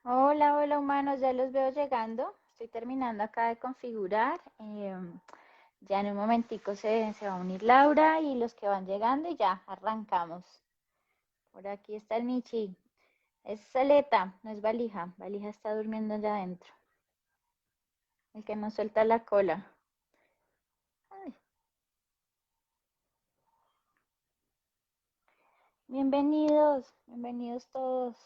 Hola, hola humanos, ya los veo llegando. Estoy terminando acá de configurar. Ya en un momentico se va a unir Laura y los que van llegando y ya arrancamos. Por aquí está el Michi. Es Saleta, no es Valija. Valija está durmiendo allá adentro. El que no suelta la cola. Ay, bienvenidos, bienvenidos todos.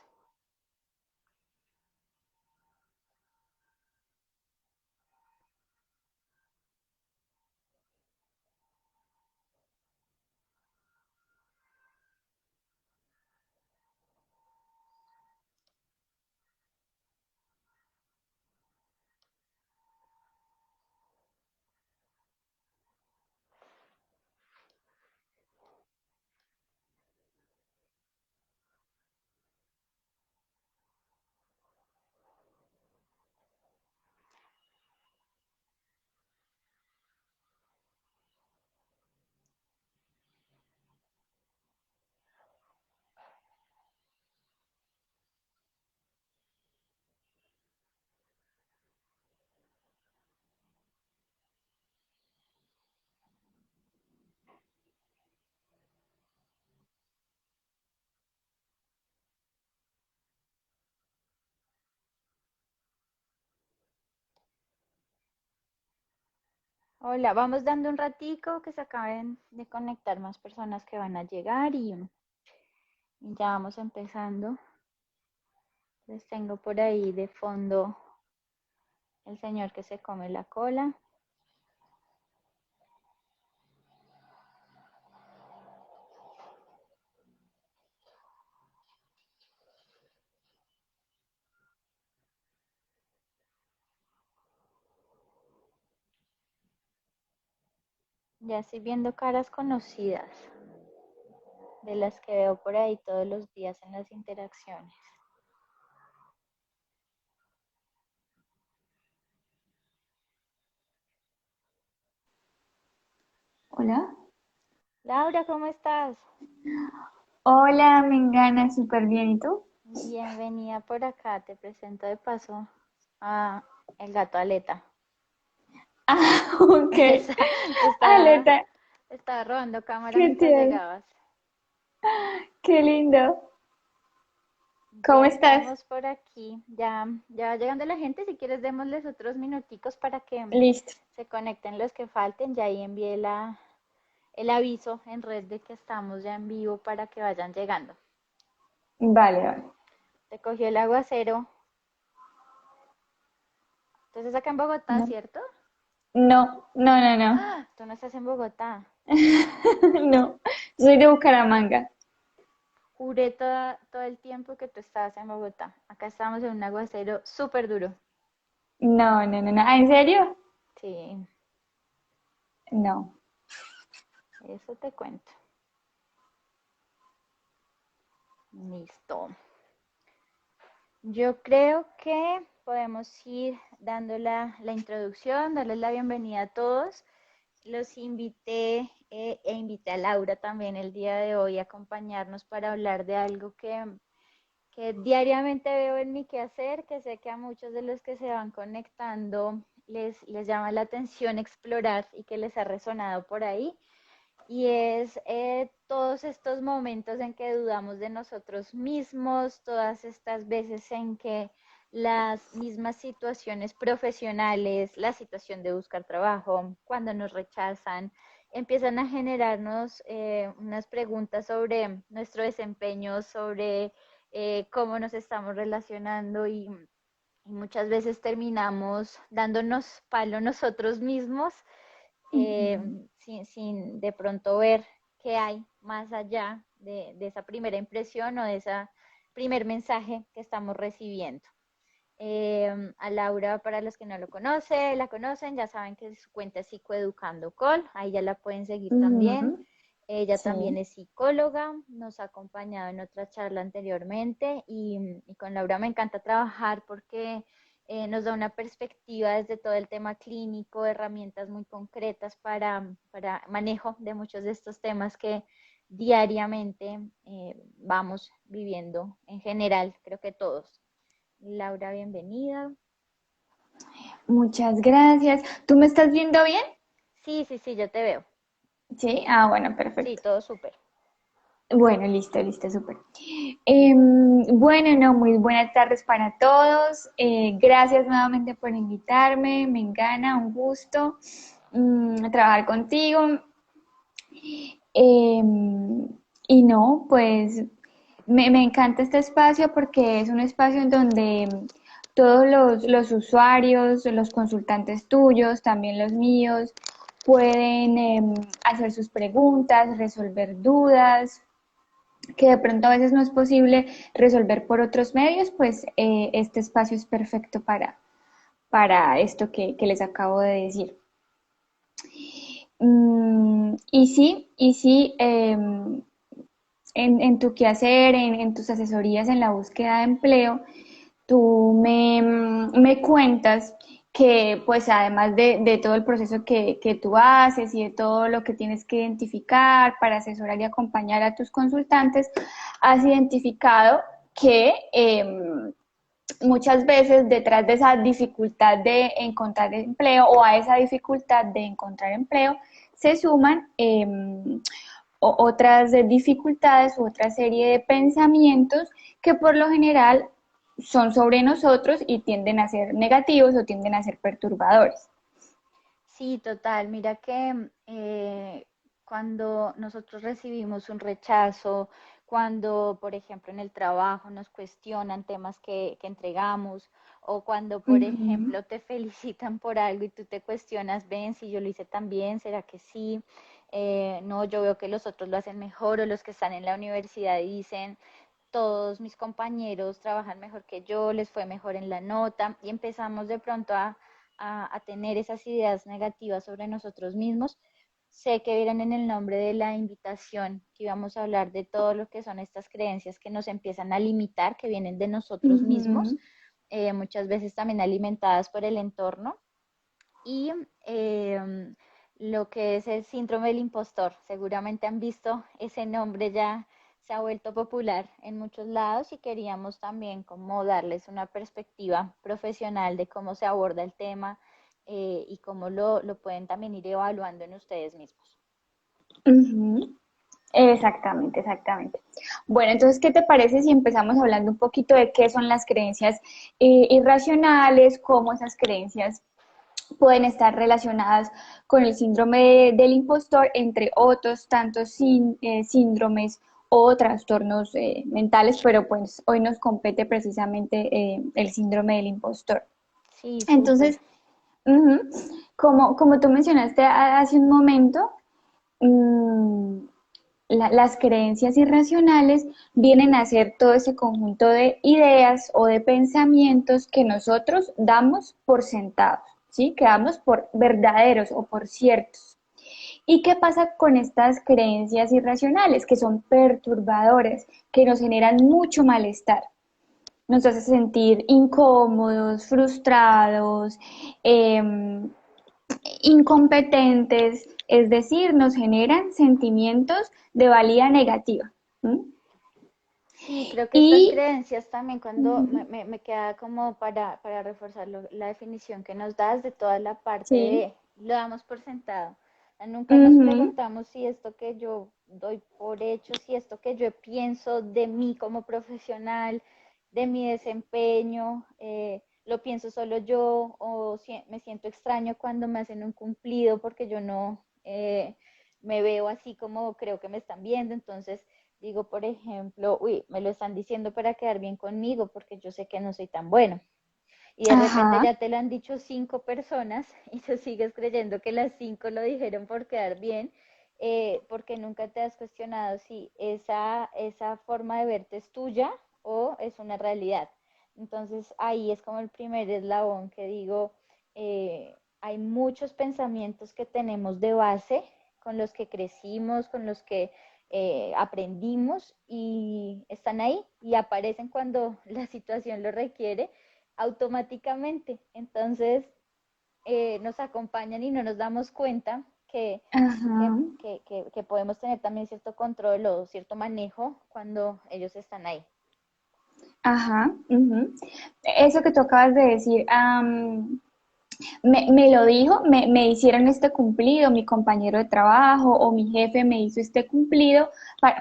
Hola, vamos dando un ratico que se acaben de conectar más personas que van a llegar y ya vamos empezando. Les tengo por ahí de fondo el señor que se come la cola. Ya estoy viendo caras conocidas, de las que veo por ahí todos los días en las interacciones. Hola. Laura, ¿cómo estás? Hola, Mengana, súper bien. ¿Y tú? Bienvenida por acá. Te presento de paso a el gato Aleta. Ah, ok. Te estaba, Aleta, te estaba robando cámara qué mientras tierno, llegabas. qué lindo. ¿Cómo Ya estás? estamos por aquí. Ya va llegando la gente. Si quieres, démosles otros minuticos para que Listo. se conecten los que falten. Ya ahí envié el aviso en red de que estamos ya en vivo para que vayan llegando. Vale, vale. Te cogió el aguacero. Entonces acá en Bogotá, No, ¿cierto? no, no, no, no. ¡Ah! Tú no estás en Bogotá. No, soy de Bucaramanga. Juré todo el tiempo que tú estabas en Bogotá. Acá estamos en un aguacero súper duro. No, no, no, no. ¿Ah, en serio? Sí, No. eso te cuento. Listo. Yo creo que podemos ir dando la introducción, darles la bienvenida a todos. Los invité e invité a Laura también el día de hoy a acompañarnos para hablar de algo que diariamente veo en mi quehacer, que sé que a muchos de los que se van conectando les llama la atención explorar y que les ha resonado por ahí. Y es todos estos momentos en que dudamos de nosotros mismos, todas estas veces en que las mismas situaciones profesionales, la situación de buscar trabajo, cuando nos rechazan, empiezan a generarnos unas preguntas sobre nuestro desempeño, sobre cómo nos estamos relacionando y muchas veces terminamos dándonos palo nosotros mismos eh, Ujú. sin de pronto ver qué hay más allá de esa primera impresión o de ese primer mensaje que estamos recibiendo. A Laura, para los que no la conocen, ya saben que su cuenta es Psicoeducando Col, ahí ya la pueden seguir también. Ujú. Ella Sí. también es psicóloga, nos ha acompañado en otra charla anteriormente y con Laura me encanta trabajar porque nos da una perspectiva desde todo el tema clínico, herramientas muy concretas para manejo de muchos de estos temas que diariamente vamos viviendo en general, creo que todos. Laura, bienvenida. Muchas gracias. ¿Tú me estás viendo bien? Sí, sí, sí, yo te veo. Sí. Ah, bueno, Sí, perfecto. todo súper. Bueno, listo, listo, súper. Bueno, no, muy buenas tardes para todos. Gracias nuevamente por invitarme. Me encanta, un gusto trabajar contigo. Y no, pues me encanta este espacio porque es un espacio en donde todos los usuarios, los consultantes tuyos, también los míos, pueden hacer sus preguntas, resolver dudas, que de pronto a veces no es posible resolver por otros medios, pues este espacio es perfecto para esto que les acabo de decir. Y sí, en tu quehacer, en tus asesorías en la búsqueda de empleo, tú me cuentas que pues además de todo el proceso que tú haces y de todo lo que tienes que identificar para asesorar y acompañar a tus consultantes, has identificado que muchas veces detrás de esa dificultad de encontrar empleo o a esa dificultad de encontrar empleo se suman otras dificultades u otra serie de pensamientos que por lo general son sobre nosotros y tienden a ser negativos o tienden a ser perturbadores. Sí, total. Mira que cuando nosotros recibimos un rechazo, cuando, por ejemplo, en el trabajo nos cuestionan temas que entregamos, o cuando, por Ujú, ejemplo, te felicitan por algo y tú te cuestionas, ven, si yo lo hice tan bien, ¿será que sí? No, yo veo que los otros lo hacen mejor, o los que están en la universidad dicen, todos mis compañeros trabajan mejor que yo, les fue mejor en la nota, y empezamos de pronto a tener esas ideas negativas sobre nosotros mismos. Sé que vieron en el nombre de la invitación que íbamos a hablar de todo lo que son estas creencias que nos empiezan a limitar, que vienen de nosotros mismos, ujú. muchas veces también alimentadas por el entorno. Y lo que es el síndrome del impostor. Seguramente han visto ese nombre, ya se ha vuelto popular en muchos lados, y queríamos también como darles una perspectiva profesional de cómo se aborda el tema, y cómo lo pueden también ir evaluando en ustedes mismos. Ujú. Exactamente, exactamente. Bueno, entonces, ¿qué te parece si empezamos hablando un poquito de qué son las creencias irracionales, cómo esas creencias pueden estar relacionadas con el síndrome del impostor, entre otros tantos síndromes o trastornos mentales, pero pues hoy nos compete precisamente el síndrome del impostor. Sí, súper. Entonces, ujú, como tú mencionaste hace un momento, mm, las creencias irracionales vienen a ser todo ese conjunto de ideas o de pensamientos que nosotros damos por sentados, ¿sí? Que damos por verdaderos o por ciertos. ¿Y qué pasa con estas creencias irracionales que son perturbadoras, que nos generan mucho malestar? Nos hace sentir incómodos, frustrados, eh, incompetentes, es decir, nos generan sentimientos de valía negativa. ¿Mm? Sí, creo que estas Y creencias también, cuando me queda como para reforzar la definición que nos das de toda la parte sí, de lo damos por sentado. Nunca nos ujú, preguntamos si esto que yo doy por hecho, si esto que yo pienso de mí como profesional, de mi desempeño, lo pienso solo yo, o si me siento extraño cuando me hacen un cumplido porque yo no me veo así como creo que me están viendo. Entonces digo, por ejemplo, uy, me lo están diciendo para quedar bien conmigo porque yo sé que no soy tan bueno. Y de repente ajá, ya te lo han dicho 5 personas y tú sigues creyendo que las 5 lo dijeron por quedar bien, porque nunca te has cuestionado si esa forma de verte es tuya o es una realidad. Entonces ahí es como el primer eslabón que digo, hay muchos pensamientos que tenemos de base, con los que crecimos, con los que aprendimos, y están ahí y aparecen cuando la situación lo requiere automáticamente. Entonces nos acompañan y no nos damos cuenta ajá. que podemos tener también cierto control o cierto manejo cuando ellos están ahí. Ajá, ujú. Eso que tú acabas de decir, me lo dijo, me hicieron este cumplido, mi compañero de trabajo o mi jefe me hizo este cumplido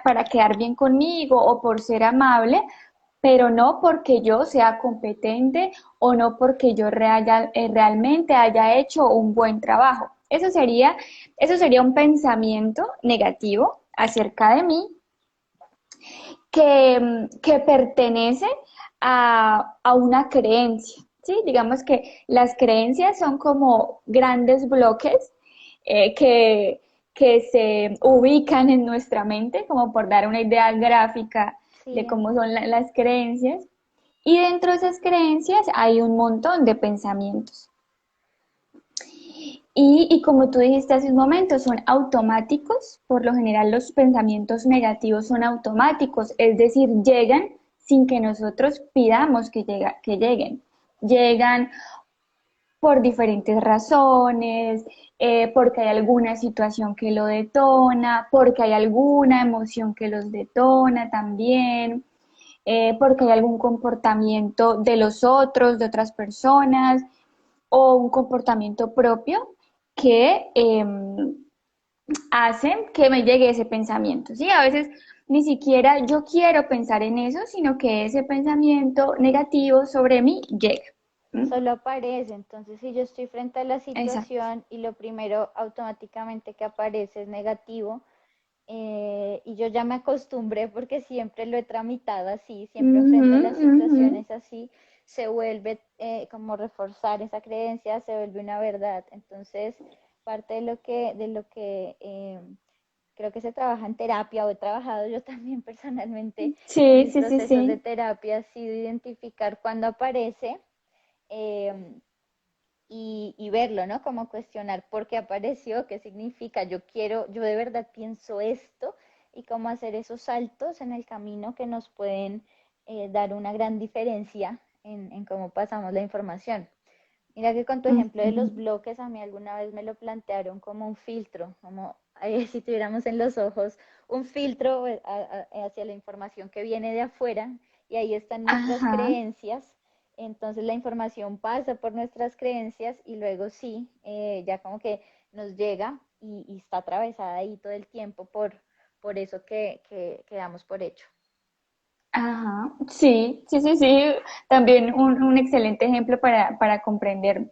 para quedar bien conmigo o por ser amable, pero no porque yo sea competente o no porque yo realmente haya hecho un buen trabajo. Eso sería un pensamiento negativo acerca de mí que pertenece a una creencia, ¿sí? Digamos que las creencias son como grandes bloques que se ubican en nuestra mente, como por dar una idea gráfica de Sí, cómo son las creencias. Y dentro de esas creencias hay un montón de pensamientos. Y como tú dijiste hace un momento, son automáticos. Por lo general los pensamientos negativos son automáticos, es decir, llegan sin que nosotros pidamos que lleguen. Llegan por diferentes razones, porque hay alguna situación que lo detona, porque hay alguna emoción que los detona también, porque hay algún comportamiento de los otros, de otras personas, o un comportamiento propio que hace que me llegue ese pensamiento, ¿sí? A veces ni siquiera yo quiero pensar en eso, sino que ese pensamiento negativo sobre mí llega. ¿Mm? solo aparece. Entonces, si yo estoy frente a la Exacto. situación y lo primero automáticamente que aparece es negativo, y yo ya me acostumbré porque siempre lo he tramitado así, siempre Ujú, enfrento las ujú. situaciones así, se vuelve como reforzar esa creencia, se vuelve una verdad. Entonces, parte de lo que creo que se trabaja en terapia o he trabajado yo también personalmente en Sí, mis sí, sí, procesos de sí. terapia, ha sido identificar cuándo aparece. em, y verlo, ¿no? Como cuestionar por qué apareció, qué significa, yo quiero, yo de verdad pienso esto y cómo hacer esos saltos en el camino que nos pueden dar una gran diferencia en cómo pasamos la información. Mira que con tu ejemplo de los Ujú. bloques, a mí alguna vez me lo plantearon como un filtro, como si tuviéramos en los ojos un filtro hacia la información que viene de afuera y ahí están nuestras Ajá. creencias. Entonces la información pasa por nuestras creencias y luego sí, ya como que nos llega y está atravesada ahí todo el tiempo por eso que damos por hecho. Ajá. Sí, sí, sí, sí. También un excelente ejemplo para comprender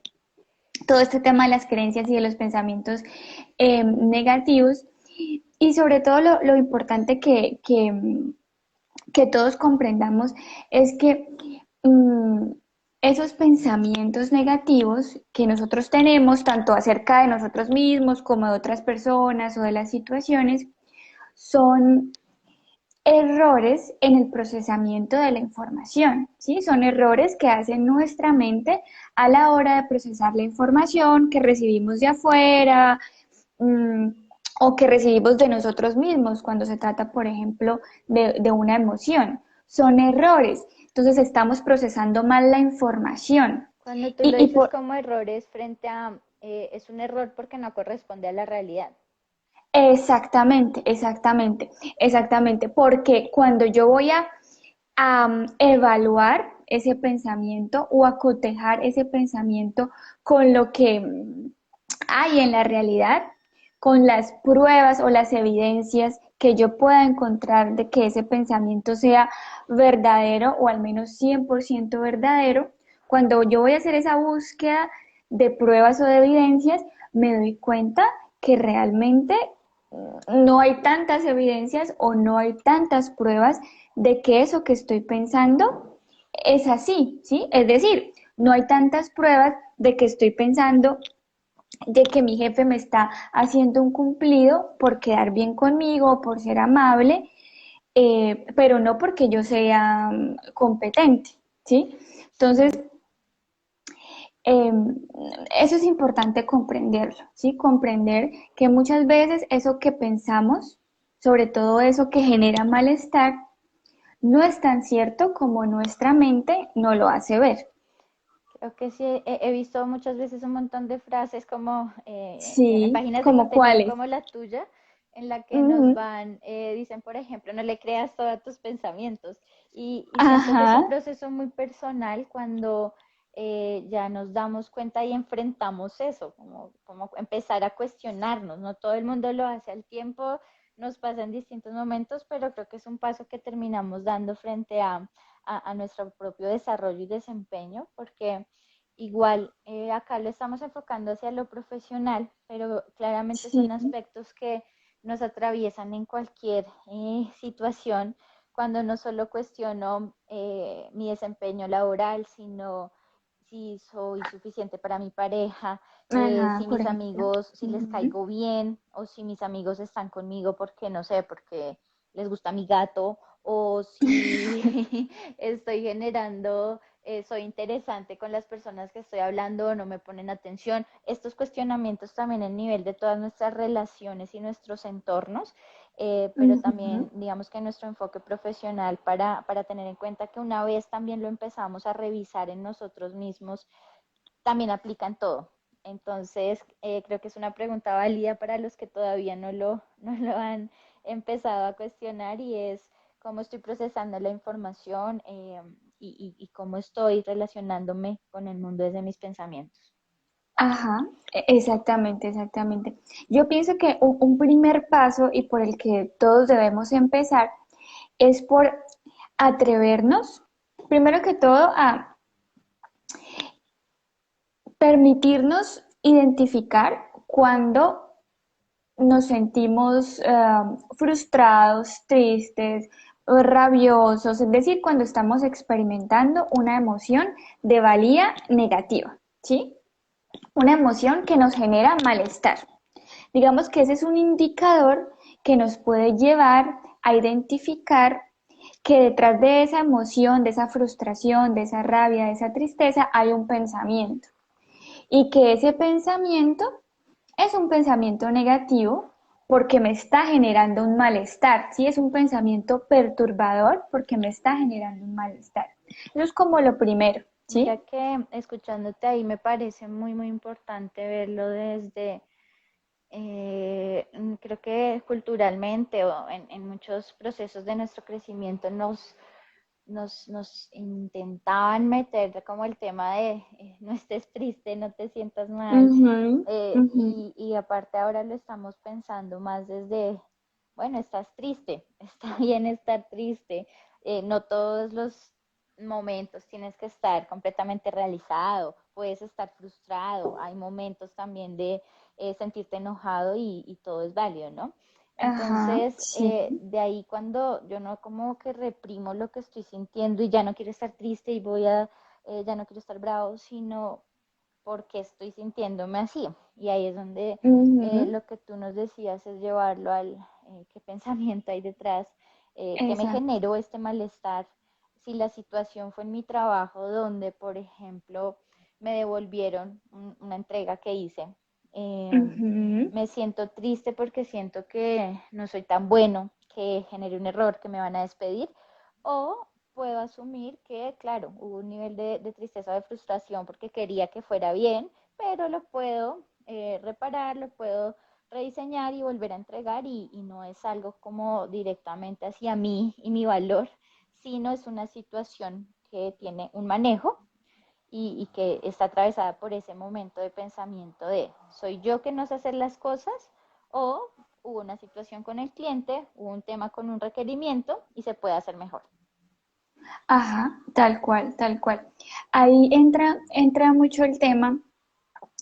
todo este tema de las creencias y de los pensamientos negativos. Y sobre todo lo importante que todos comprendamos es que mm, esos pensamientos negativos que nosotros tenemos, tanto acerca de nosotros mismos como de otras personas o de las situaciones, son errores en el procesamiento de la información, ¿sí? Son errores que hace nuestra mente a la hora de procesar la información que recibimos de afuera, mm, o que recibimos de nosotros mismos cuando se trata, por ejemplo, de una emoción. Son errores. Entonces estamos procesando mal la información. Cuando tú lo Y dices por, como errores frente a, es un error porque no corresponde a la realidad. exactamente, exactamente, exactamente. Porque cuando yo voy a evaluar ese pensamiento o a cotejar ese pensamiento con lo que hay en la realidad, con las pruebas o las evidencias que yo pueda encontrar de que ese pensamiento sea verdadero o al menos 100% verdadero, cuando yo voy a hacer esa búsqueda de pruebas o de evidencias, me doy cuenta que realmente no hay tantas evidencias o no hay tantas pruebas de que eso que estoy pensando es así, ¿sí? Es decir, no hay tantas pruebas de que estoy pensando de que mi jefe me está haciendo un cumplido por quedar bien conmigo, por ser amable, pero no porque yo sea competente, ¿sí? Entonces, Sí. eh, eso es importante comprenderlo, ¿sí? Comprender que muchas veces eso que pensamos, sobre todo eso que genera malestar, no es tan cierto como nuestra mente no lo hace ver. Creo que sí, he visto muchas veces un montón de frases como en Sí, páginas de ¿como contenido cuáles? como la tuya, en la que nos Ujú. van, dicen, por ejemplo, no le creas todos tus pensamientos. Y siento que es un Ajá, proceso muy personal cuando ya nos damos cuenta y enfrentamos eso, como empezar a cuestionarnos. No todo el mundo lo hace al tiempo, nos pasa en distintos momentos, pero creo que es un paso que terminamos dando frente a nuestro propio desarrollo y desempeño, porque igual acá lo estamos enfocando hacia lo profesional, pero claramente son sí, aspectos que nos atraviesan en cualquier situación, cuando no solo cuestiono mi desempeño laboral, sino si soy suficiente para mi pareja, ajá, si por mis ejemplo. amigos, si les Ujú. caigo bien, o si mis amigos están conmigo porque, no sé, porque les gusta mi gato, o si estoy generando, soy interesante con las personas que estoy hablando o no me ponen atención. Estos cuestionamientos también en nivel de todas nuestras relaciones y nuestros entornos, pero Ujú. también digamos que nuestro enfoque profesional para tener en cuenta que una vez también lo empezamos a revisar en nosotros mismos, también aplica en todo. Entonces, creo que es una pregunta válida para los que todavía no lo han empezado a cuestionar, y es cómo estoy procesando la información, y cómo estoy relacionándome con el mundo desde mis pensamientos. Ajá, exactamente, exactamente. Yo pienso que un primer paso y por el que todos debemos empezar es por atrevernos, primero que todo, a permitirnos identificar cuando nos sentimos frustrados, tristes, o rabiosos, es decir, cuando estamos experimentando una emoción de valía negativa, ¿sí? Una emoción que nos genera malestar. Digamos que ese es un indicador que nos puede llevar a identificar que detrás de esa emoción, de esa frustración, de esa rabia, de esa tristeza, hay un pensamiento. Y que ese pensamiento es un pensamiento negativo porque me está generando un malestar. Sí, es un pensamiento perturbador porque me está generando un malestar. Eso es como lo primero, Mira ¿sí? que escuchándote ahí me parece muy importante verlo desde, creo que culturalmente o en muchos procesos de nuestro crecimiento nos intentaban meter como el tema de no estés triste, no te sientas mal, Ujú, ujú. y aparte ahora lo estamos pensando más desde, bueno, estás triste, está bien estar triste, no todos los momentos tienes que estar completamente realizado, puedes estar frustrado, hay momentos también de sentirte enojado, y todo es válido, ¿no? Ajá, Entonces, sí. de ahí cuando yo no como que reprimo lo que estoy sintiendo y ya no quiero estar triste y voy a, ya no quiero estar bravo, sino porque estoy sintiéndome así. Y ahí es donde Ujú, lo que tú nos decías es llevarlo al qué pensamiento hay detrás, qué me exacto. generó este malestar. Si la situación fue en mi trabajo donde, por ejemplo, me devolvieron una entrega que hice, Ujú, me siento triste porque siento que no soy tan bueno, que generé un error, que me van a despedir, o puedo asumir que, claro, hubo un nivel de tristeza, de frustración porque quería que fuera bien, pero lo puedo reparar, lo puedo rediseñar y volver a entregar, y no es algo como directamente hacia mí y mi valor, sino es una situación que tiene un manejo, y que está atravesada por ese momento de pensamiento de soy yo que no sé hacer las cosas, o hubo una situación con el cliente, hubo un tema con un requerimiento y se puede hacer mejor. ajá, tal cual, tal cual. Ahí entra mucho el tema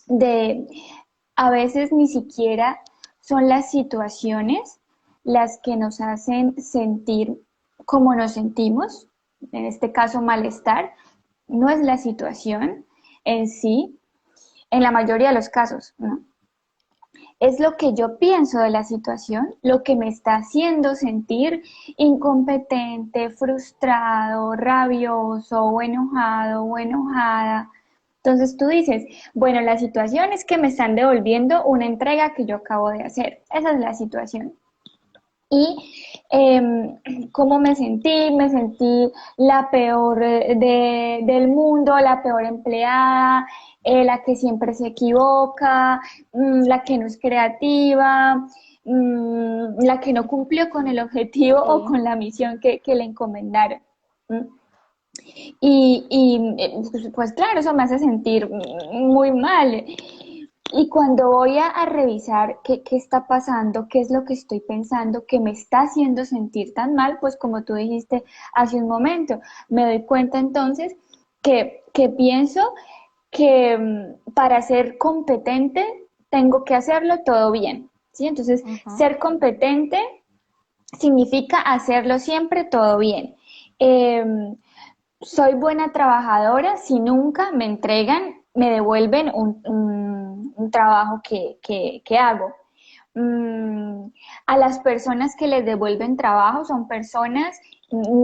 de a veces ni siquiera son las situaciones las que nos hacen sentir como nos sentimos, en este caso malestar, no es la situación en sí, en la mayoría de los casos, ¿no? Es lo que yo pienso de la situación, lo que me está haciendo sentir incompetente, frustrado, rabioso o enojado o enojada. Entonces tú dices, bueno, la situación es que me están devolviendo una entrega que yo acabo de hacer. Esa es la situación. Y cómo me sentí la peor del mundo, la peor empleada, la que siempre se equivoca, la que no es creativa, la que no cumplió con el objetivo o Sí, con la misión que le encomendaron. ¿M? Pues claro, eso me hace sentir muy mal. Y cuando voy a revisar qué está pasando, qué es lo que estoy pensando, que me está haciendo sentir tan mal, pues como tú dijiste hace un momento, me doy cuenta entonces que pienso que para ser competente tengo que hacerlo todo bien, ¿sí? Entonces, ujú, ser competente significa hacerlo siempre todo bien. Eh, Soy buena trabajadora si nunca me entregan, me devuelven un trabajo que hago. Mm, a las personas que les devuelven trabajo son personas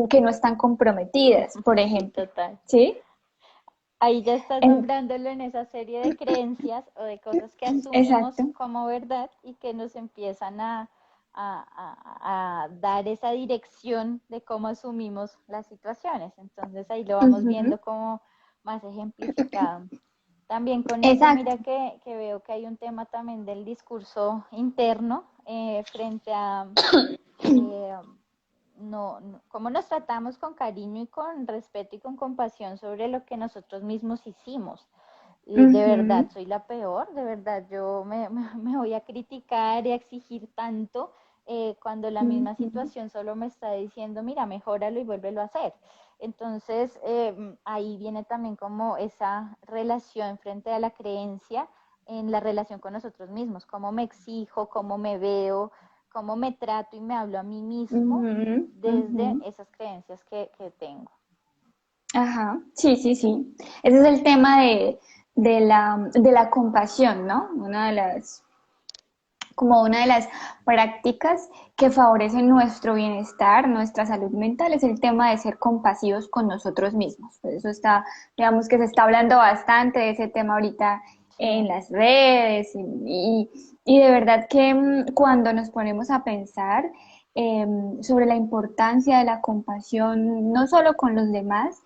que no están comprometidas, por sí, ejemplo. total. ¿Sí? Ahí ya estás En- nombrándolo en esa serie de creencias o de cosas que asumimos exacto. como verdad y que nos empiezan a dar esa dirección de cómo asumimos las situaciones. Entonces ahí lo vamos Ujú, viendo como más ejemplificado. También con eso, exacto. mira que veo que hay un tema también del discurso interno frente a eh, cómo nos tratamos con cariño y con respeto y con compasión sobre lo que nosotros mismos hicimos. De verdad, Ujú, soy la peor, de verdad, yo me voy a criticar y a exigir tanto cuando la misma ujú. situación solo me está diciendo, mira, mejóralo y vuélvelo a hacer. Entonces, ahí viene también como esa relación frente a la creencia en la relación con nosotros mismos, cómo me exijo, cómo me veo, cómo me trato y me hablo a mí mismo Ujú, desde ujú. esas creencias que tengo. Ajá, sí, sí, sí. Ese es el tema de la compasión, ¿no? Como una de las prácticas que favorecen nuestro bienestar, nuestra salud mental, es el tema de ser compasivos con nosotros mismos. Por eso está, digamos que se está hablando bastante de ese tema ahorita Sí, en las redes y de verdad que cuando nos ponemos a pensar sobre la importancia de la compasión, no solo con los demás,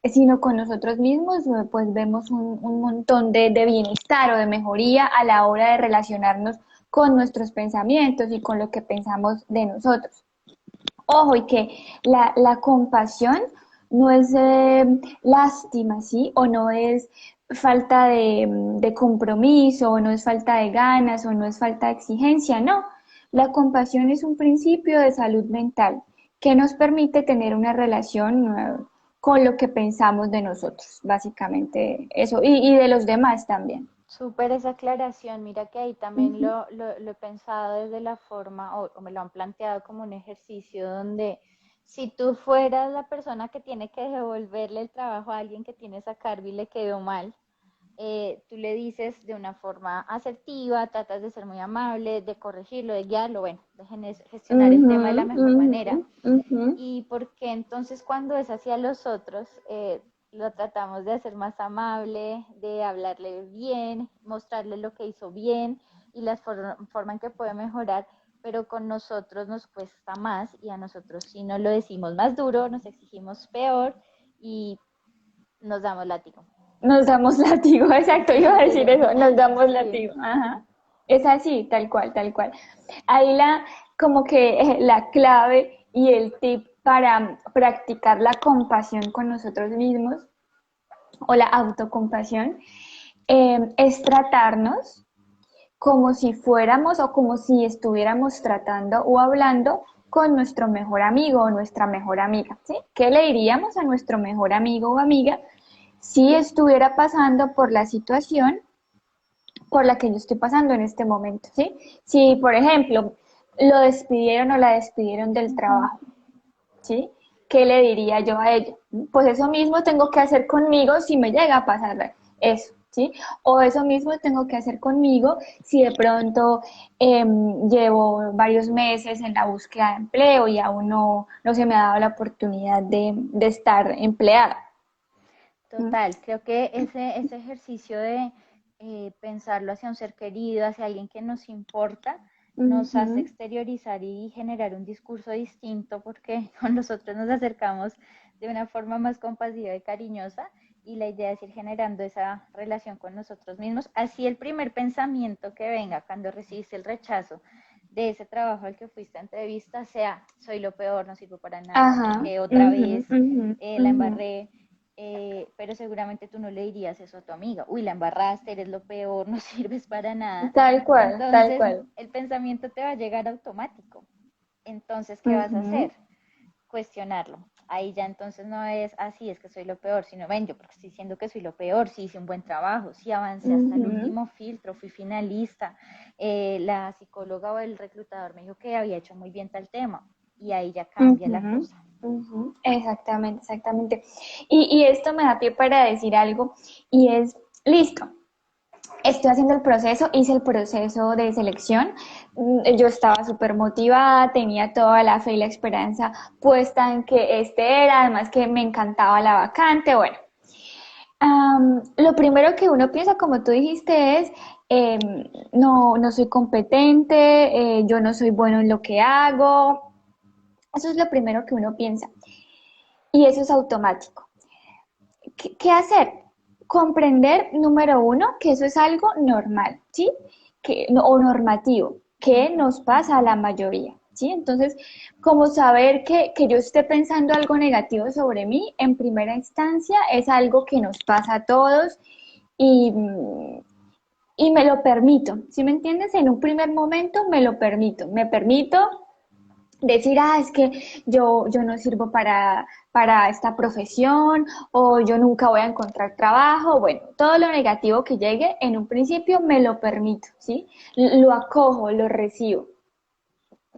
sino con nosotros mismos, pues vemos un montón de bienestar o de mejoría a la hora de relacionarnos con nuestros pensamientos y con lo que pensamos de nosotros. Ojo, y que la compasión no es lástima, ¿sí? O no es falta de compromiso, o no es falta de ganas, o no es falta de exigencia, no. La compasión es un principio de salud mental que nos permite tener una relación con lo que pensamos de nosotros, básicamente eso, y de los demás también. súper esa aclaración. Mira que ahí también Ujú, lo he pensado desde la forma, o me lo han planteado como un ejercicio donde si tú fueras la persona que tiene que devolverle el trabajo a alguien que tienes a cargo y le quedó mal, tú le dices de una forma asertiva, tratas de ser muy amable, de corregirlo, de guiarlo, bueno, de gestionar el ujú, tema de la mejor ujú, manera. ujú. Y porque entonces cuando es hacia los otros, lo tratamos de hacer más amable, de hablarle bien, mostrarle lo que hizo bien y la forma en que puede mejorar, pero con nosotros nos cuesta más y a nosotros sí nos lo decimos más duro, nos exigimos peor y nos damos látigo. Nos damos látigo, exacto, iba a decir Literal. eso, nos damos Sí, látigo, ajá. Es así, tal cual, tal cual. Ahí como que la clave y el tip para practicar la compasión con nosotros mismos o la autocompasión es tratarnos como si fuéramos o como si estuviéramos tratando o hablando con nuestro mejor amigo o nuestra mejor amiga, ¿sí? ¿Qué le diríamos a nuestro mejor amigo o amiga si estuviera pasando por la situación por la que yo estoy pasando en este momento, ¿sí? Si, por ejemplo, lo despidieron o la despidieron del ujú, trabajo, ¿sí? ¿Qué le diría yo a ella? Pues eso mismo tengo que hacer conmigo si me llega a pasar eso, ¿sí? O eso mismo tengo que hacer conmigo si de pronto llevo varios meses en la búsqueda de empleo y aún no se me ha dado la oportunidad de estar empleada. ¿Mm? total, creo que ese ejercicio de pensarlo hacia un ser querido, hacia alguien que nos importa, nos hace Ujú. exteriorizar y generar un discurso distinto porque con nosotros nos acercamos de una forma más compasiva y cariñosa y la idea es ir generando esa relación con nosotros mismos. Así el primer pensamiento que venga cuando recibiste el rechazo de ese trabajo al que fuiste a entrevista sea, soy lo peor, no sirvo para nada, Ajá. otra Ujú, vez ujú, la ujú. embarré, pero seguramente tú no le dirías eso a tu amiga, uy, la embarraste, eres lo peor, no sirves para nada. Tal cual, tal Entonces, cual. el pensamiento te va a llegar automático. Entonces, ¿qué vas a Ujú, hacer? Cuestionarlo. Ahí ya entonces no es así, es que soy lo peor, sino ven, yo porque estoy diciendo que soy lo peor, si hice un buen trabajo, si avancé hasta el ujú, último filtro, fui finalista, la psicóloga o el reclutador me dijo que había hecho muy bien tal tema y ahí ya cambia la ujú, cosa. ujú. Exactamente, exactamente. Y esto me da pie para decir algo y es, listo, estoy haciendo el proceso, hice el proceso de selección, yo estaba súper motivada, tenía toda la fe y la esperanza puesta en que este era, además que me encantaba la vacante, bueno. Lo primero que uno piensa, como tú dijiste, es, em, no, no soy competente, yo no soy bueno en lo que hago. Eso es lo primero que uno piensa. Y eso es automático. ¿Qué hacer? Comprender, número uno, que eso es algo normal, ¿sí? O normativo, que Ujú. nos pasa a la mayoría, ¿sí? Entonces, como saber que yo esté pensando algo negativo sobre mí, en primera instancia, es algo que nos pasa a todos y, y me lo permito, ¿sí me entiendes? En un primer momento me permito decir, es que yo no sirvo para esta profesión o yo nunca voy a encontrar trabajo. Bueno, todo lo negativo que llegue en un principio me lo permito, ¿sí? Lo acojo, lo recibo.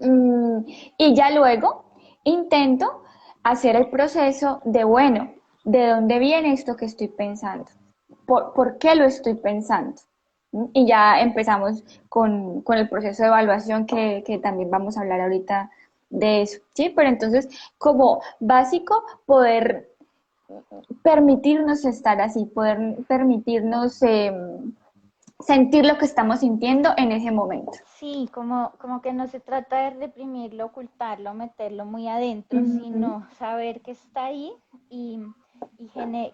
Mm, y ya luego intento hacer el proceso de, bueno, ¿de dónde viene esto que estoy pensando? ¿Por qué lo estoy pensando? Y ya empezamos con el proceso de evaluación que también vamos a hablar ahorita de eso, ¿sí? Pero entonces, como básico, poder permitirnos estar así, poder permitirnos sentir lo que estamos sintiendo en ese momento. Sí, como que no se trata de reprimirlo, ocultarlo, meterlo muy adentro, Ujú. sino saber que está ahí y,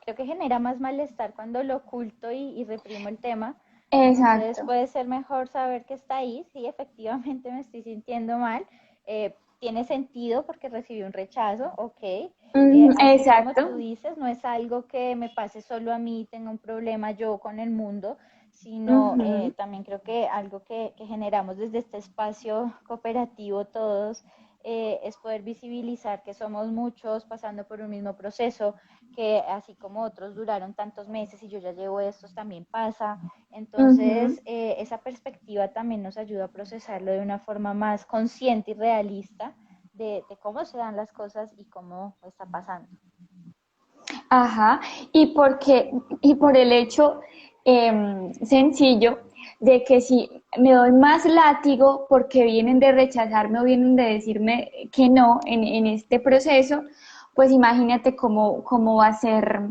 creo que genera más malestar cuando lo oculto y reprimo el tema. Entonces Exacto. puede ser mejor saber que está ahí, sí, efectivamente me estoy sintiendo mal, tiene sentido porque recibí un rechazo, ok. Ujú, Así como exacto. tú dices, no es algo que me pase solo a mí, tenga un problema yo con el mundo, sino Ujú, también creo que algo que generamos desde este espacio cooperativo todos es poder visibilizar que somos muchos pasando por un mismo proceso, que así como otros duraron tantos meses y yo ya llevo estos, también pasa. ujú. Entonces, esa perspectiva también nos ayuda a procesarlo de una forma más consciente y realista de cómo se dan las cosas y cómo está pasando. Ajá, y por el hecho sencillo de que si me doy más látigo porque vienen de rechazarme o vienen de decirme que no en este proceso, pues imagínate cómo va a ser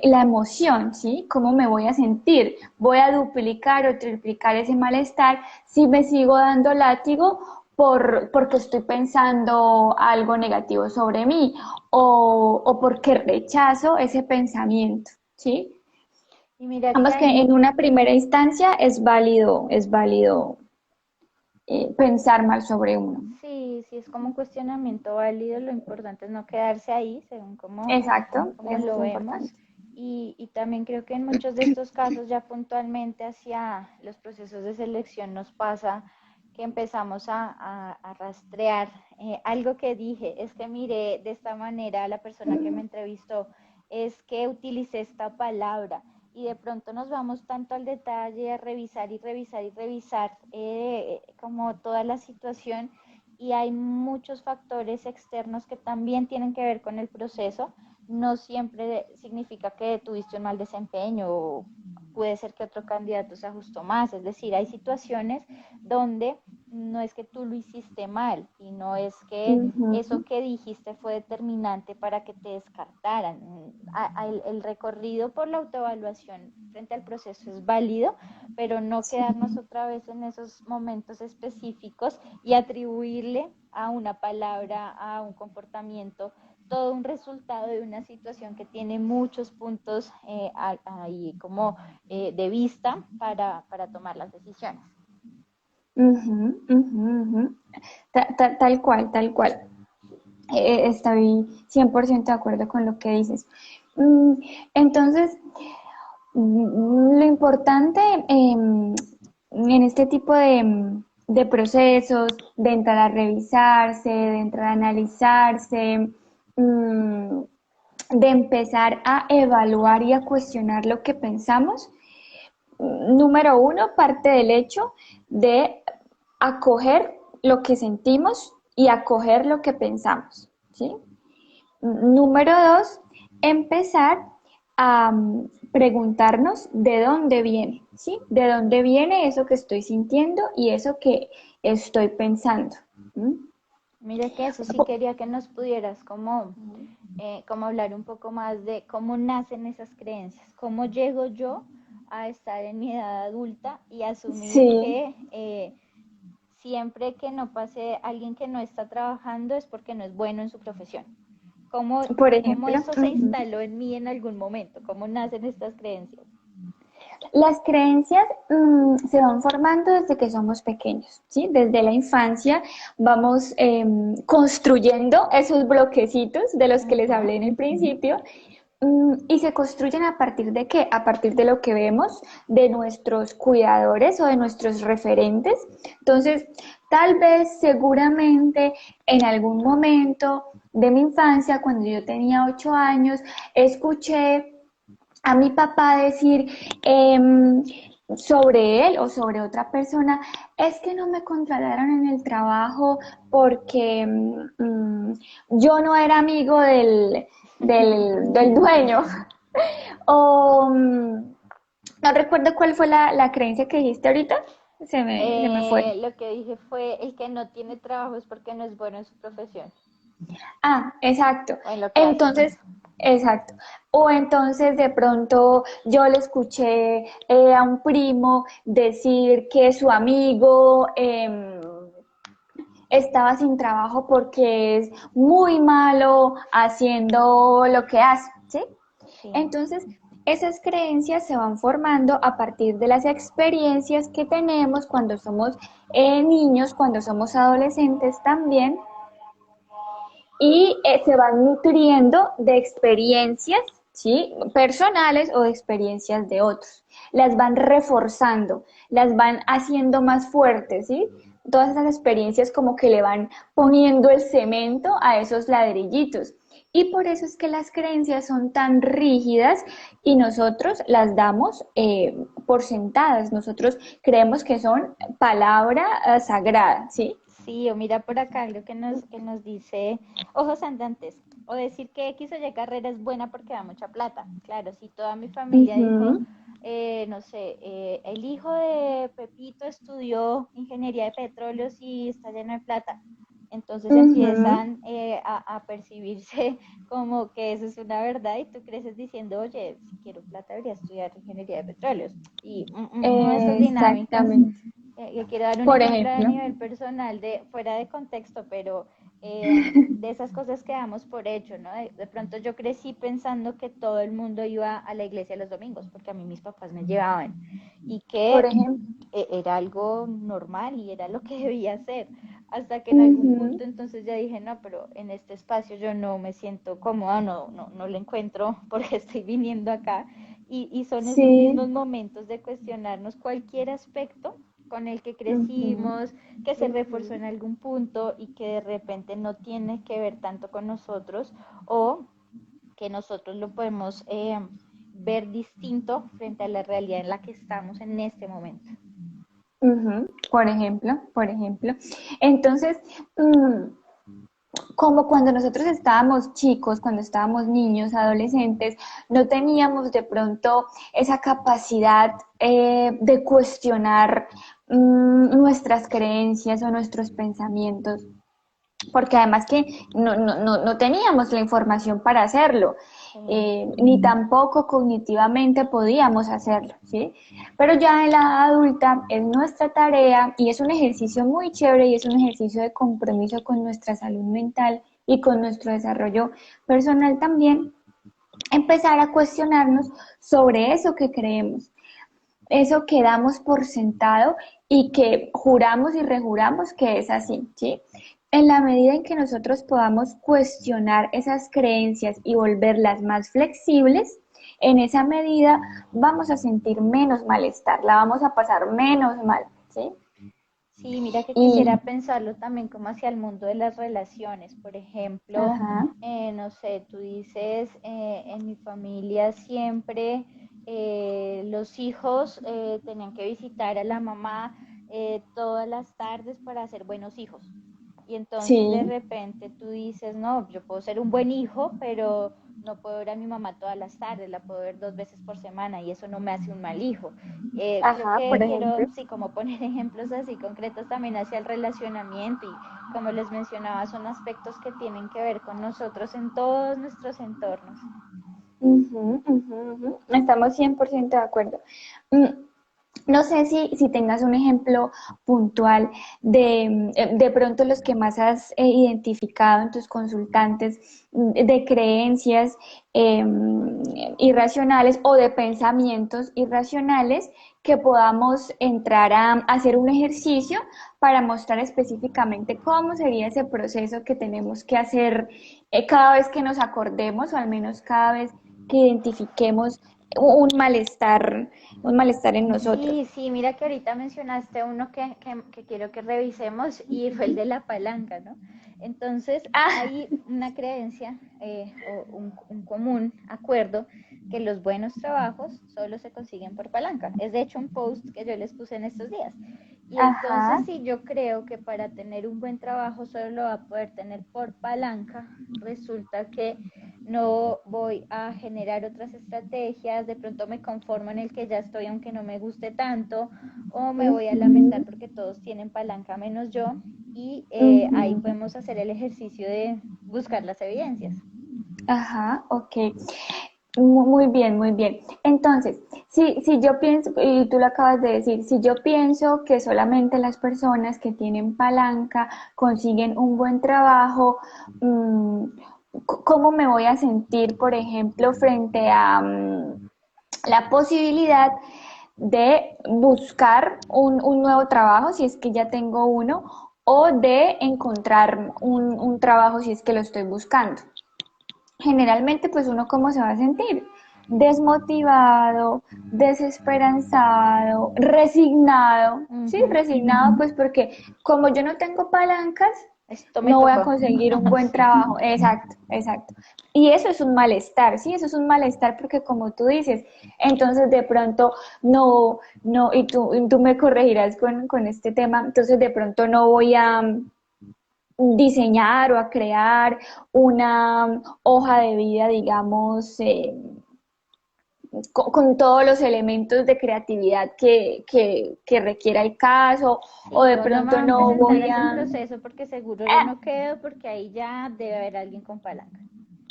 la emoción, ¿sí? ¿Cómo me voy a sentir? Voy a duplicar o triplicar ese malestar si me sigo dando látigo porque estoy pensando algo negativo sobre mí o porque rechazo ese pensamiento, ¿sí? Y mira que Ambos que hay, en una primera instancia es válido pensar mal sobre uno. sí, sí, es como un cuestionamiento válido, lo importante es no quedarse ahí, según Exacto, como eso es lo vemos. importante. Y también creo que en muchos de estos casos, ya puntualmente hacia los procesos de selección, nos pasa que empezamos a rastrear algo que dije, es que miré de esta manera a la persona que me entrevistó, es que utilicé esta palabra y de pronto nos vamos tanto al detalle a revisar y revisar y revisar como toda la situación y hay muchos factores externos que también tienen que ver con el proceso. No siempre significa que tuviste un mal desempeño o puede ser que otro candidato se ajustó más. Es decir, hay situaciones donde no es que tú lo hiciste mal y no es que eso Ujú. que dijiste fue determinante para que te descartaran. El recorrido por la autoevaluación frente al proceso es válido, pero no Sí. quedarnos otra vez en esos momentos específicos y atribuirle a una palabra, a un comportamiento, todo un resultado de una situación que tiene muchos puntos ahí como de vista para tomar las decisiones. Ujú, ujú, ujú. Tal cual, tal cual. Estoy 100% de acuerdo con lo que dices. Mm, Entonces, lo importante en este tipo de procesos, de entrar a revisarse, de entrar a analizarse, mm, de empezar a evaluar y a cuestionar lo que pensamos, número uno, parte del hecho de acoger lo que sentimos y acoger lo que pensamos, ¿sí? Número dos, empezar a preguntarnos de dónde viene, ¿sí? De dónde viene eso que estoy sintiendo y eso que estoy pensando. ¿Mm? Mira que eso sí quería que nos pudieras como hablar un poco más de cómo nacen esas creencias, cómo llego yo a estar en mi edad adulta y asumir Sí, que siempre que no pase alguien que no está trabajando es porque no es bueno en su profesión. ¿Cómo, por cómo ejemplo, eso se instaló en mí en algún momento? ¿Cómo nacen estas creencias? las creencias se van formando desde que somos pequeños, ¿sí? Desde la infancia vamos construyendo esos bloquecitos de los que les Ujú. hablé en el principio. Y se construyen a partir de qué? A partir de lo que vemos, de nuestros cuidadores o de nuestros referentes. Entonces, tal vez, seguramente, en algún momento de mi infancia, cuando yo tenía 8 años, escuché a mi papá decir sobre él o sobre otra persona, es que no me contrataron en el trabajo porque yo no era amigo del dueño. O no recuerdo cuál fue la creencia que dijiste ahorita, se me fue. Lo que dije fue, el que no tiene trabajo es porque no es bueno en su profesión Ah, exacto. o en lo que hace. Entonces, exacto. O entonces de pronto yo le escuché a un primo decir que su amigo estaba sin trabajo porque es muy malo haciendo lo que hace, ¿sí? Sí. Entonces, esas creencias se van formando a partir de las experiencias que tenemos cuando somos niños, cuando somos adolescentes también, y se van nutriendo de experiencias, ¿sí? Personales o de experiencias de otros. Las van reforzando, las van haciendo más fuertes, ¿sí? Todas esas experiencias como que le van poniendo el cemento a esos ladrillitos. Y por eso es que las creencias son tan rígidas y nosotros las damos por sentadas. Nosotros creemos que son palabra sagrada, ¿sí? Sí, o mira por acá lo que nos dice ojos andantes, o decir que X o Y carrera es buena porque da mucha plata. Claro, si toda mi familia dijo, Ujú, no sé, el hijo de Pepito estudió ingeniería de petróleos y está lleno de plata, entonces ujú. empiezan a percibirse como que eso es una verdad y tú creces diciendo, oye, si quiero plata debería estudiar ingeniería de petróleos. Y uno de esas dinámicas Exactamente. yo quiero dar un Por ejemplo a ejemplo. nivel personal de fuera de contexto, pero de esas cosas que damos por hecho, ¿no? De pronto yo crecí pensando que todo el mundo iba a la iglesia los domingos, porque a mí mis papás me llevaban y Por que ejemplo. era algo normal y era lo que debía hacer, hasta que en algún Ujú. punto entonces ya dije, no, pero en este espacio yo no me siento cómoda, no lo encuentro porque estoy viniendo acá y son esos Sí. mismos momentos de cuestionarnos cualquier aspecto con el que Ujú, crecimos, que se reforzó en algún punto y que de repente no tiene que ver tanto con nosotros o que nosotros lo podemos ver distinto frente a la realidad en la que estamos en este momento. ujú. Por ejemplo, por ejemplo. Entonces, como cuando nosotros estábamos chicos, cuando estábamos niños, adolescentes, no teníamos de pronto esa capacidad de cuestionar nuestras creencias o nuestros pensamientos, porque además que no teníamos la información para hacerlo, Sí. ni tampoco cognitivamente podíamos hacerlo, ¿sí? Pero ya en la edad adulta es nuestra tarea y es un ejercicio muy chévere y es un ejercicio de compromiso con nuestra salud mental y con nuestro desarrollo personal también, empezar a cuestionarnos sobre eso que creemos, eso que damos por sentado y que juramos y rejuramos que es así, ¿sí? En la medida en que nosotros podamos cuestionar esas creencias y volverlas más flexibles, en esa medida vamos a sentir menos malestar, la vamos a pasar menos mal, ¿sí? Sí, mira que Y, quisiera pensarlo también como hacia el mundo de las relaciones. Por ejemplo, ajá, no sé, tú dices, en mi familia siempre los hijos tenían que visitar a la mamá todas las tardes para ser buenos hijos. Y entonces de sí, repente tú dices, no, yo puedo ser un buen hijo, pero no puedo ver a mi mamá todas las tardes, la puedo ver 2 veces por semana y eso no me hace un mal hijo. Creo ajá, que por quiero, ejemplo. sí, como poner ejemplos así concretos también hacia el relacionamiento y como les mencionaba, son aspectos que tienen que ver con nosotros en todos nuestros entornos. Ujú, ujú, ujú. Estamos 100% de acuerdo. Mm, No sé si tengas un ejemplo puntual de pronto los que más has identificado en tus consultantes, de creencias irracionales o de pensamientos irracionales que podamos entrar a hacer un ejercicio para mostrar específicamente cómo sería ese proceso que tenemos que hacer cada vez que nos acordemos o al menos cada vez que identifiquemos un malestar, un malestar en nosotros. Sí, sí, mira que ahorita mencionaste uno que quiero que revisemos y fue el de la palanca, ¿no? Entonces, Ah, hay una creencia o un común acuerdo que los buenos trabajos solo se consiguen por palanca. Es de hecho un post que yo les puse en estos días. Y entonces, ajá. si yo creo que para tener un buen trabajo solo lo va a poder tener por palanca, resulta que no voy a generar otras estrategias, de pronto me conformo en el que ya estoy aunque no me guste tanto, o me voy a lamentar Ujú, porque todos tienen palanca menos yo, y ahí ujú. podemos hacer el ejercicio de buscar las evidencias. Ajá, ok. Muy bien, muy bien. Entonces, si yo pienso, y tú lo acabas de decir, si yo pienso que solamente las personas que tienen palanca consiguen un buen trabajo, mm, ¿cómo me voy a sentir, por ejemplo, frente a la posibilidad de buscar un nuevo trabajo si es que ya tengo uno o de encontrar un trabajo si es que lo estoy buscando? Generalmente, pues uno cómo se va a sentir, desmotivado, desesperanzado, resignado, ¿sí? Ujú. Resignado, pues porque como yo no tengo palancas, Esto me no voy a tocó. conseguir un buen Sí. trabajo. Exacto, exacto. Y eso es un malestar, ¿sí? Eso es un malestar porque como tú dices, entonces de pronto no, y tú me corregirás con este tema, entonces de pronto no voy a diseñar o a crear una hoja de vida, digamos, con todos los elementos de creatividad que requiera el caso, o Sí, de o no me pronto van a no presentar voy ese a... proceso porque seguro yo Ah, no quedo porque ahí ya debe haber alguien con palanca.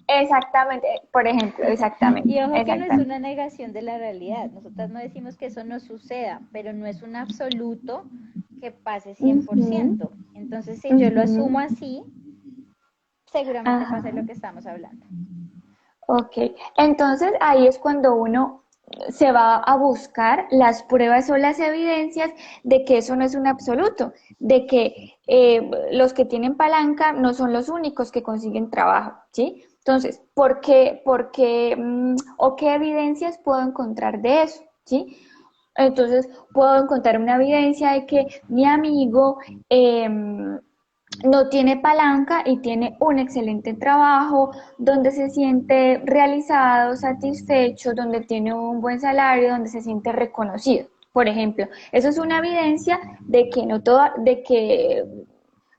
exactamente, por ejemplo, exactamente, Y ojo que no es exactamente. una negación de la realidad. Nosotras no decimos que eso no suceda, pero no es un absoluto que pase Ujú, 100%. Entonces, si yo lo asumo ujú, así, seguramente ajá. pase lo que estamos hablando. Ok, entonces ahí es cuando uno se va a buscar las pruebas o las evidencias de que eso no es un absoluto, de que los que tienen palanca no son los únicos que consiguen trabajo, ¿sí? Entonces, o qué evidencias puedo encontrar de eso, ¿sí? Entonces, puedo encontrar una evidencia de que mi amigo no tiene palanca y tiene un excelente trabajo, donde se siente realizado, satisfecho, donde tiene un buen salario, donde se siente reconocido. Por ejemplo, eso es una evidencia de que de que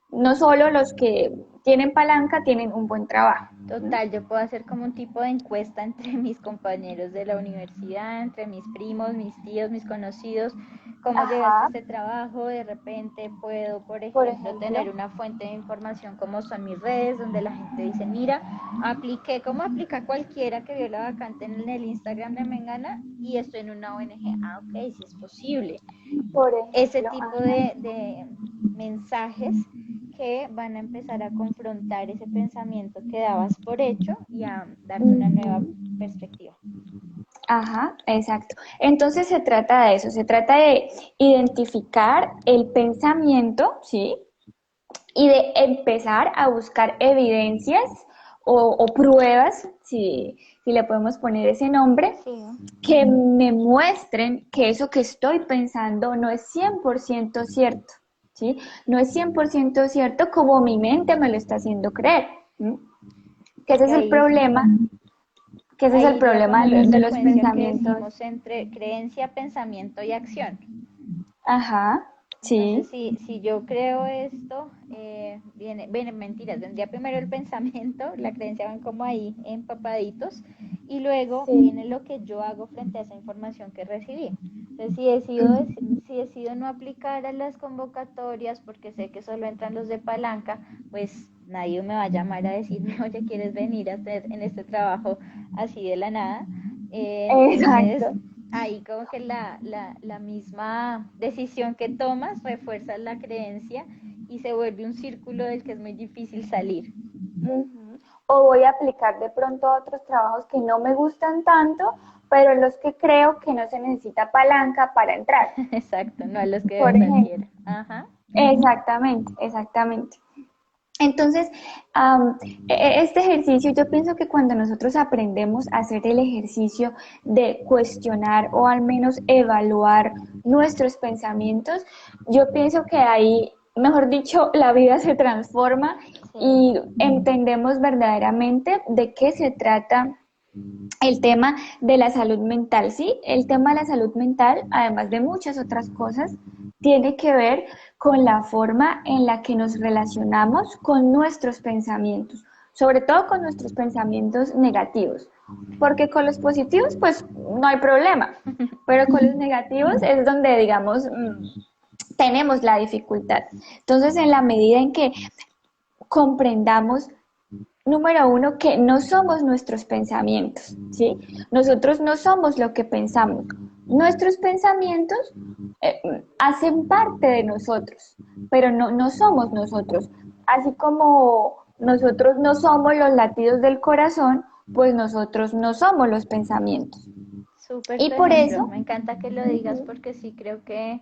no solo los que tienen palanca tienen un buen trabajo. Total, yo puedo hacer como un tipo de encuesta entre mis compañeros de la universidad, entre mis primos, mis tíos, mis conocidos, cómo llegaste a Ajá, este trabajo, de repente puedo, por por ejemplo, tener ejemplo. una fuente de información como son mis redes, donde la gente dice, mira, apliqué como aplica cualquiera que vio la vacante en el Instagram de Mengana y estoy en una ONG. Ah, ok, sí es posible. Por Ese ejemplo, tipo ajá. de mensajes que van a empezar a confrontar ese pensamiento que dabas por hecho y a darte una nueva Ujú. perspectiva. Ajá, exacto. Entonces se trata de eso, se trata de identificar el pensamiento, ¿sí? Y de empezar a buscar evidencias o pruebas, si le podemos poner ese nombre, Sí, que me muestren que eso que estoy pensando no es 100% cierto, ¿sí? No es 100% cierto como mi mente me lo está haciendo creer, ¿sí? Que ese porque es el ahí, problema, que ese es el ahí iría problema como la de los secuencia que pensamientos. decimos entre creencia, pensamiento y acción. Ajá, Entonces, sí, si yo creo esto, viene mentiras, vendría primero el pensamiento, la creencia van como ahí empapaditos, y luego sí. viene lo que yo hago frente a esa información que recibí. Entonces, si decido no aplicar a las convocatorias porque sé que solo entran los de palanca, pues nadie me va a llamar a decirme, oye, ¿quieres venir a hacer en este trabajo así de la nada? Entonces, Exacto. ahí como que la misma decisión que tomas refuerza la creencia y se vuelve un círculo del que es muy difícil salir. Ujú. O voy a aplicar de pronto a otros trabajos que no me gustan tanto, pero en los que creo que no se necesita palanca para entrar, Exacto, no a los que de por verdad ejemplo. quiero. Ajá, Exactamente, exactamente. Entonces, este ejercicio, yo pienso que cuando nosotros aprendemos a hacer el ejercicio de cuestionar o al menos evaluar nuestros pensamientos, yo pienso que ahí, mejor dicho, la vida se transforma sí, y entendemos verdaderamente de qué se trata el tema de la salud mental, ¿sí? El tema de la salud mental, además de muchas otras cosas, tiene que ver con la forma en la que nos relacionamos con nuestros pensamientos, sobre todo con nuestros pensamientos negativos, porque con los positivos, pues no hay problema, pero con los negativos es donde, digamos, tenemos la dificultad. Entonces, en la medida en que comprendamos número uno, que no somos nuestros pensamientos, ¿sí? Nosotros no somos lo que pensamos. Nuestros pensamientos hacen parte de nosotros, pero no somos nosotros. Así como nosotros no somos los latidos del corazón, pues nosotros no somos los pensamientos. súper Y tu por ejemplo. eso, Me encanta que lo digas porque sí creo que,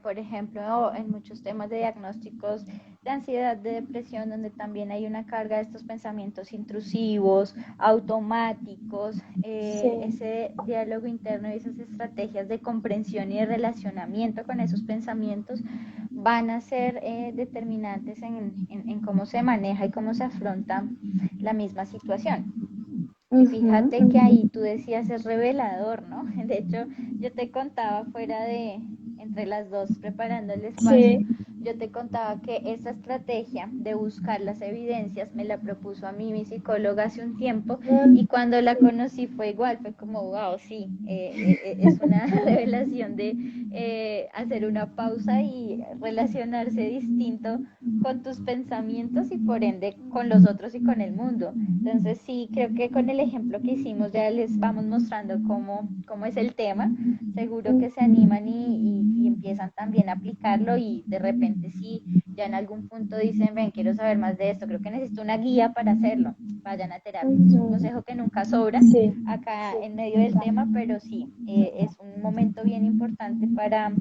por ejemplo, en muchos temas de diagnósticos de ansiedad, de depresión, donde también hay una carga de estos pensamientos intrusivos, automáticos, sí. ese diálogo interno y esas estrategias de comprensión y de relacionamiento con esos pensamientos van a ser determinantes en cómo se maneja y cómo se afronta la misma situación. Y Ujú. fíjate que ahí tú decías es revelador, ¿no? De hecho, yo te contaba fuera entre las dos preparando el espacio, Sí. yo te contaba que esa estrategia de buscar las evidencias me la propuso a mí mi psicóloga hace un tiempo y cuando la conocí fue igual, fue como, wow, sí, es una revelación de hacer una pausa y relacionarse distinto con tus pensamientos y por ende con los otros y con el mundo. Entonces sí, creo que con el ejemplo que hicimos ya les vamos mostrando cómo es el tema. Seguro que se animan y empiezan también a aplicarlo y de repente sí, ya en algún punto dicen, ven, quiero saber más de esto, creo que necesito una guía para hacerlo. Vayan a terapia. Es un Ujú. consejo que nunca sobra Sí, acá sí, en medio del total. tema, pero sí, es un momento bien importante para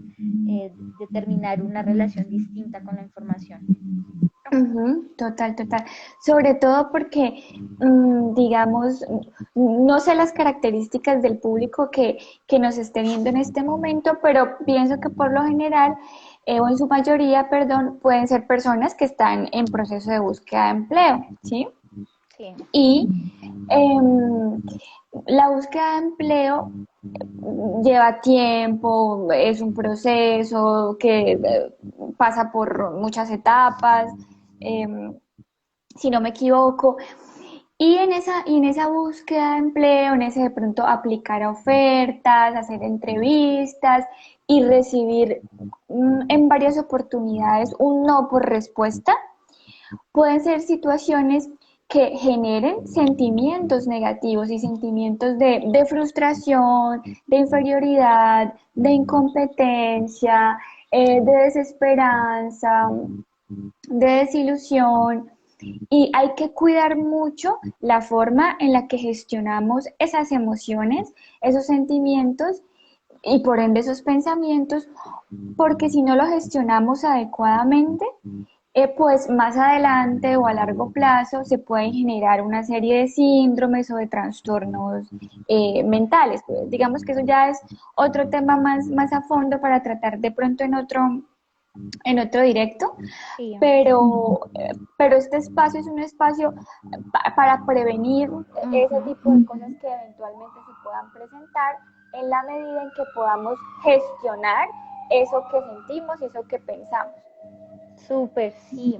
determinar una relación distinta con la información. Ujú, total, total. Sobre todo porque, digamos, no sé las características del público que nos esté viendo en este momento, pero pienso que por lo general, o en su mayoría, perdón, pueden ser personas que están en proceso de búsqueda de empleo, ¿sí? Sí, Y la búsqueda de empleo lleva tiempo, es un proceso que pasa por muchas etapas, em, si no me equivoco. Y en esa búsqueda de empleo, en ese de pronto aplicar a ofertas, hacer entrevistas y recibir en varias oportunidades un no por respuesta, pueden ser situaciones que generen sentimientos negativos y sentimientos de frustración, de inferioridad, de incompetencia, de desesperanza, de desilusión, y hay que cuidar mucho la forma en la que gestionamos esas emociones, esos sentimientos y por ende esos pensamientos, porque si no lo gestionamos adecuadamente, pues más adelante o a largo plazo se pueden generar una serie de síndromes o de trastornos mentales. Pues, digamos que eso ya es otro tema más a fondo para tratar de pronto en otro directo, Sí. pero este espacio es un espacio para prevenir ese Ujú. tipo de cosas que eventualmente se puedan presentar en la medida en que podamos gestionar eso que sentimos y eso que pensamos. Súper, sí.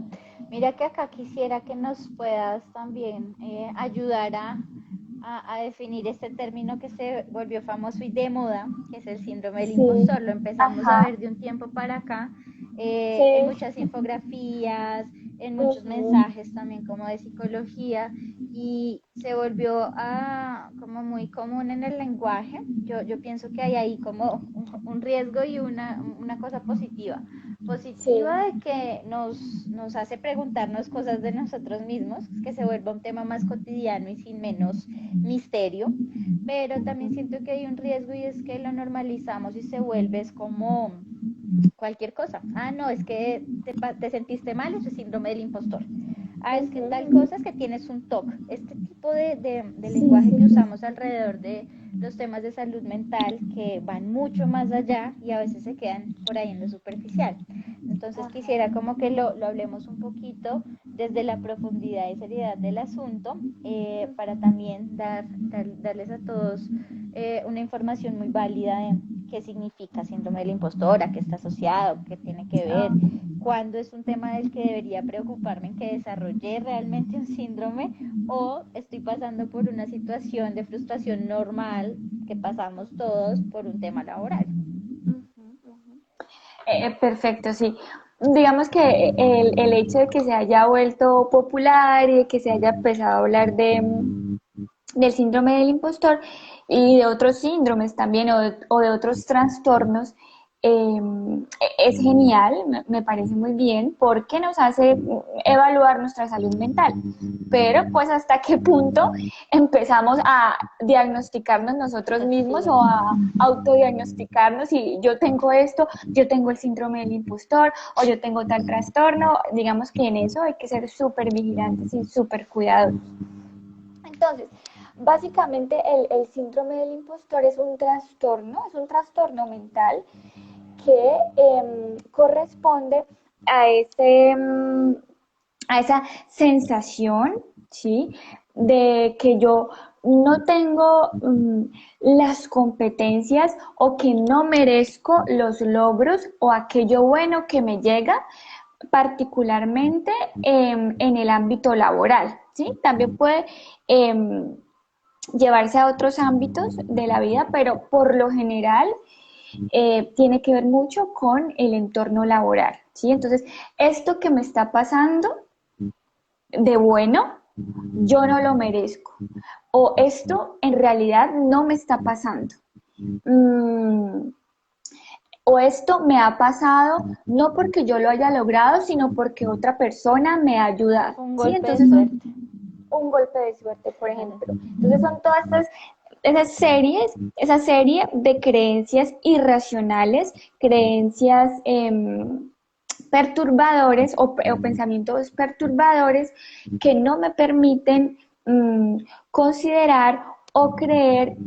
Mira que acá quisiera que nos puedas también ayudar a definir este término que se volvió famoso y de moda, que es el síndrome del Sí, impostor. Lo empezamos a ajá, ver de un tiempo para acá, en sí, muchas infografías, en muchos ujú, mensajes también como de psicología, y se volvió como muy común en el lenguaje. Yo pienso que hay ahí como un riesgo y una cosa positiva sí, positiva de que nos hace preguntarnos cosas de nosotros mismos, que se vuelva un tema más cotidiano y sin menos misterio, pero también siento que hay un riesgo y es que lo normalizamos y se vuelve es como cualquier cosa. Ah, no, es que te sentiste mal, eso es síndrome del impostor. Ah, es que tal ujú, cosa es que tienes un TOC. Este tipo de sí, lenguaje sí, que sí. usamos alrededor de los temas de salud mental que van mucho más allá y a veces se quedan por ahí en lo superficial. Entonces quisiera Ajá. como que lo hablemos un poquito desde la profundidad y seriedad del asunto, para también darles a todos una información muy válida de qué significa síndrome del impostor, a qué está asociado, qué tiene que ver, Ah, cuándo es un tema del que debería preocuparme en que desarrollé realmente un síndrome o estoy pasando por una situación de frustración normal que pasamos todos por un tema laboral. perfecto, sí. Digamos que el hecho de que se haya vuelto popular y de que se haya empezado a hablar del síndrome del impostor y de otros síndromes también o de otros trastornos, eh, es genial, me parece muy bien porque nos hace evaluar nuestra salud mental. Pero pues hasta qué punto empezamos a diagnosticarnos nosotros mismos Así, o a autodiagnosticarnos y yo tengo esto, yo tengo el síndrome del impostor o yo tengo tal trastorno. Digamos que en eso hay que ser súper vigilantes y súper cuidadosos. Entonces, básicamente el síndrome del impostor es un trastorno mental que corresponde a, a esa sensación, ¿sí? De que yo no tengo las competencias o que no merezco los logros o aquello bueno que me llega, particularmente en el ámbito laboral, ¿sí? También puede llevarse a otros ámbitos de la vida, pero por lo general tiene que ver mucho con el entorno laboral, ¿sí? Entonces, esto que me está pasando de bueno, yo no lo merezco. O esto en realidad no me está pasando. Mm, o esto me ha pasado no porque yo lo haya logrado, sino porque otra persona me ha ayudado, un ¿sí? golpe de Entonces son suerte. un golpe de suerte, por ejemplo. Entonces son todas esa serie de creencias irracionales, creencias perturbadores o pensamientos perturbadores que no me permiten considerar o creer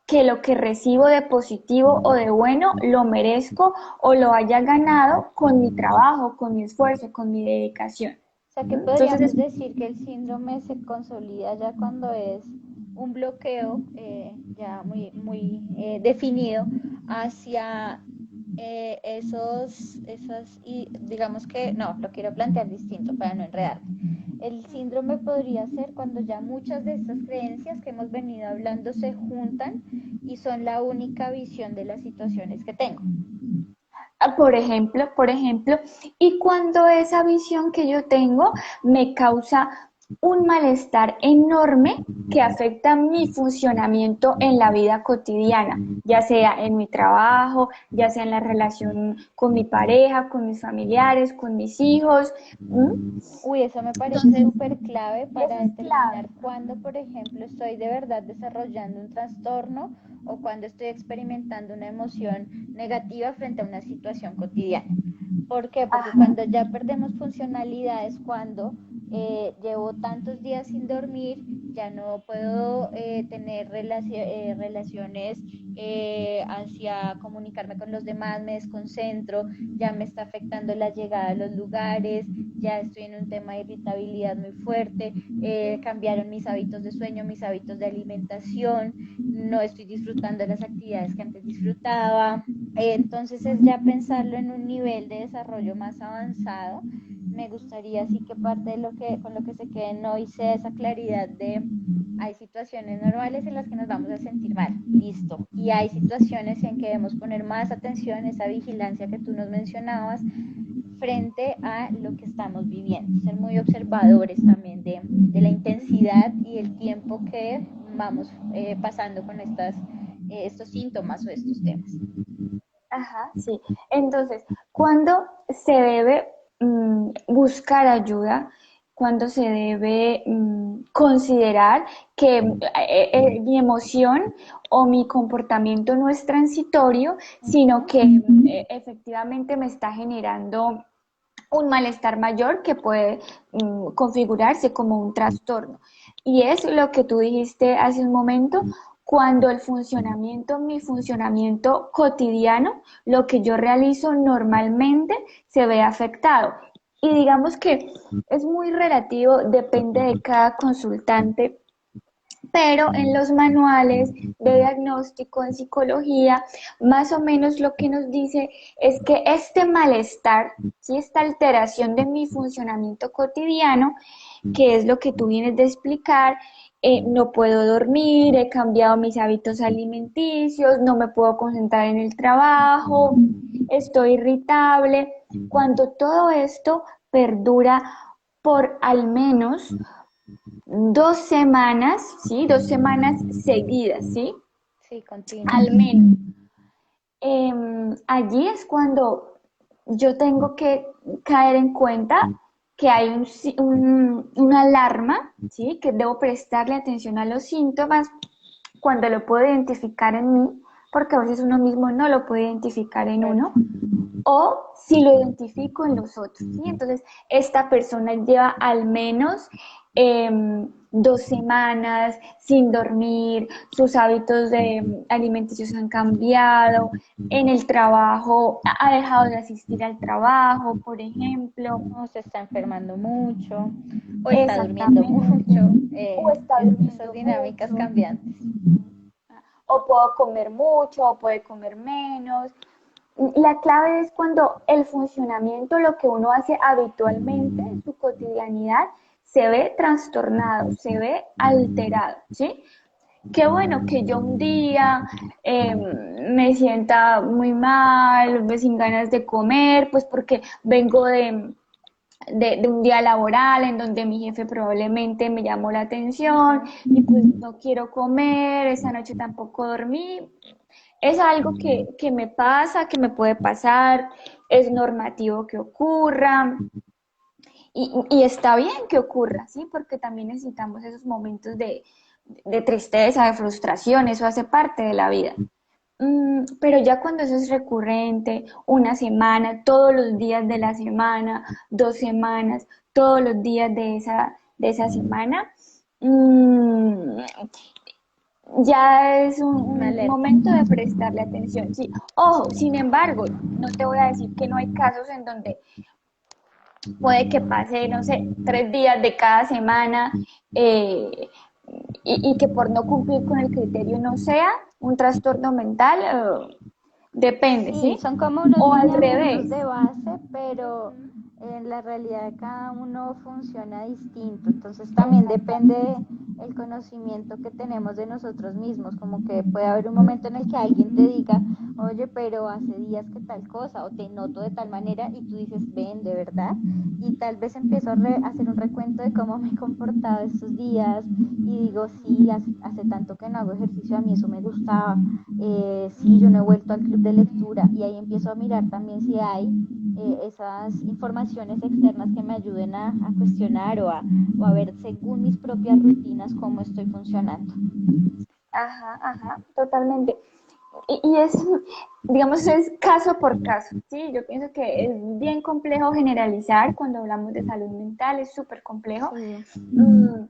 que lo que recibo de positivo o de bueno lo merezco o lo haya ganado con mi trabajo, con mi esfuerzo, con mi dedicación. O sea que Entonces podríamos decir que el síndrome se consolida ya cuando es un bloqueo ya muy definido hacia y digamos que, no, lo quiero plantear distinto para no enredar. El síndrome podría ser cuando ya muchas de estas creencias que hemos venido hablando se juntan y son la única visión de las situaciones que tengo. por ejemplo, y cuando esa visión que yo tengo me causa un malestar enorme que afecta mi funcionamiento en la vida cotidiana, ya sea en mi trabajo, ya sea en la relación con mi pareja, con mis familiares, con mis hijos. ¿M? Uy, eso me parece Entonces, súper clave para eso es clave. determinar cuándo, por ejemplo, estoy de verdad desarrollando un trastorno o cuando estoy experimentando una emoción negativa frente a una situación cotidiana. ¿Por qué? Porque Ajá. cuando ya perdemos funcionalidad es cuando llevo tantos días sin dormir, ya no puedo tener relaciones hacia comunicarme con los demás, me desconcentro, ya me está afectando la llegada a los lugares, ya estoy en un tema de irritabilidad muy fuerte, cambiaron mis hábitos de sueño, mis hábitos de alimentación, no estoy disfrutando de las actividades que antes disfrutaba. Entonces es ya pensarlo en un nivel de desarrollo más avanzado. Me gustaría así que parte de lo que con lo que se queden hoy sea esa claridad de hay situaciones normales en las que nos vamos a sentir mal, listo. Y hay situaciones en que debemos poner más atención, esa vigilancia que tú nos mencionabas, frente a lo que estamos viviendo. Ser muy observadores también de la intensidad y el tiempo que vamos pasando con estos síntomas o estos temas. Ajá, sí. Entonces, ¿cuándo se debe buscar ayuda? ¿Cuándo se debe considerar que mi emoción o mi comportamiento no es transitorio, sino Uh-huh. que efectivamente me está generando un malestar mayor que puede configurarse como un trastorno? Y es lo que tú dijiste hace un momento, cuando el funcionamiento, mi funcionamiento cotidiano, lo que yo realizo normalmente, se ve afectado. Y digamos que es muy relativo, depende de cada consultante, pero en los manuales de diagnóstico en psicología, más o menos lo que nos dice es que este malestar, ¿sí? Esta alteración de mi funcionamiento cotidiano, que es lo que tú vienes de explicar, no puedo dormir, he cambiado mis hábitos alimenticios, no me puedo concentrar en el trabajo, estoy irritable. Cuando todo esto perdura por al menos 2 semanas, ¿sí? 2 semanas seguidas, ¿sí? Sí, continuo. Al menos. Allí es cuando yo tengo que caer en cuenta que hay una alarma, ¿sí? Que debo prestarle atención a los síntomas cuando lo puedo identificar en mí, porque a veces uno mismo no lo puede identificar en Claro. uno, o si lo identifico en los otros, ¿sí? Entonces, esta persona lleva al menos 2 semanas sin dormir, sus hábitos alimenticios han cambiado, en el trabajo ha dejado de asistir al trabajo, por ejemplo. O se está enfermando mucho, o está durmiendo Exactamente. mucho, O está esas durmiendo dinámicas mucho, cambiantes. o puedo comer mucho, o puede comer menos. La clave es cuando el funcionamiento, lo que uno hace habitualmente en su cotidianidad, se ve trastornado, se ve alterado, ¿sí? Qué bueno que yo un día me sienta muy mal, sin ganas de comer, pues porque vengo de un día laboral en donde mi jefe probablemente me llamó la atención Uh-huh. y pues no quiero comer, esa noche tampoco dormí. Es algo que me pasa, que me puede pasar, es normativo que ocurra y está bien que ocurra, ¿sí? Porque también necesitamos esos momentos de tristeza, de frustración, eso hace parte de la vida. Pero ya cuando eso es recurrente, una semana, todos los días de la semana, 2 semanas, todos los días de esa semana, mm, ya es Una un alerta. momento de prestarle atención. Sí, ojo, sin embargo, no te voy a decir que no hay casos en donde puede que pase, no sé, 3 días de cada semana eh, y que por no cumplir con el criterio no sea un trastorno mental, depende, Sí, ¿sí? son como unos O al lineamientos revés. de base, pero en la realidad de cada uno funciona distinto, entonces también depende el conocimiento que tenemos de nosotros mismos, como que puede haber un momento en el que alguien te diga, oye, pero hace días que tal cosa, o te noto de tal manera, y tú dices, ven, de verdad, y tal vez empiezo a hacer un recuento de cómo me he comportado estos días, y digo, sí, hace tanto que no hago ejercicio, a mí eso me gustaba, sí, yo no he vuelto al club de lectura, y ahí empiezo a mirar también si hay esas informaciones externas que me ayuden a cuestionar o a ver según mis propias rutinas cómo estoy funcionando. Ajá, ajá, totalmente. Y es, digamos, es caso por caso, ¿sí? Yo pienso que es bien complejo generalizar cuando hablamos de salud mental, es súper complejo. Sí, Mm,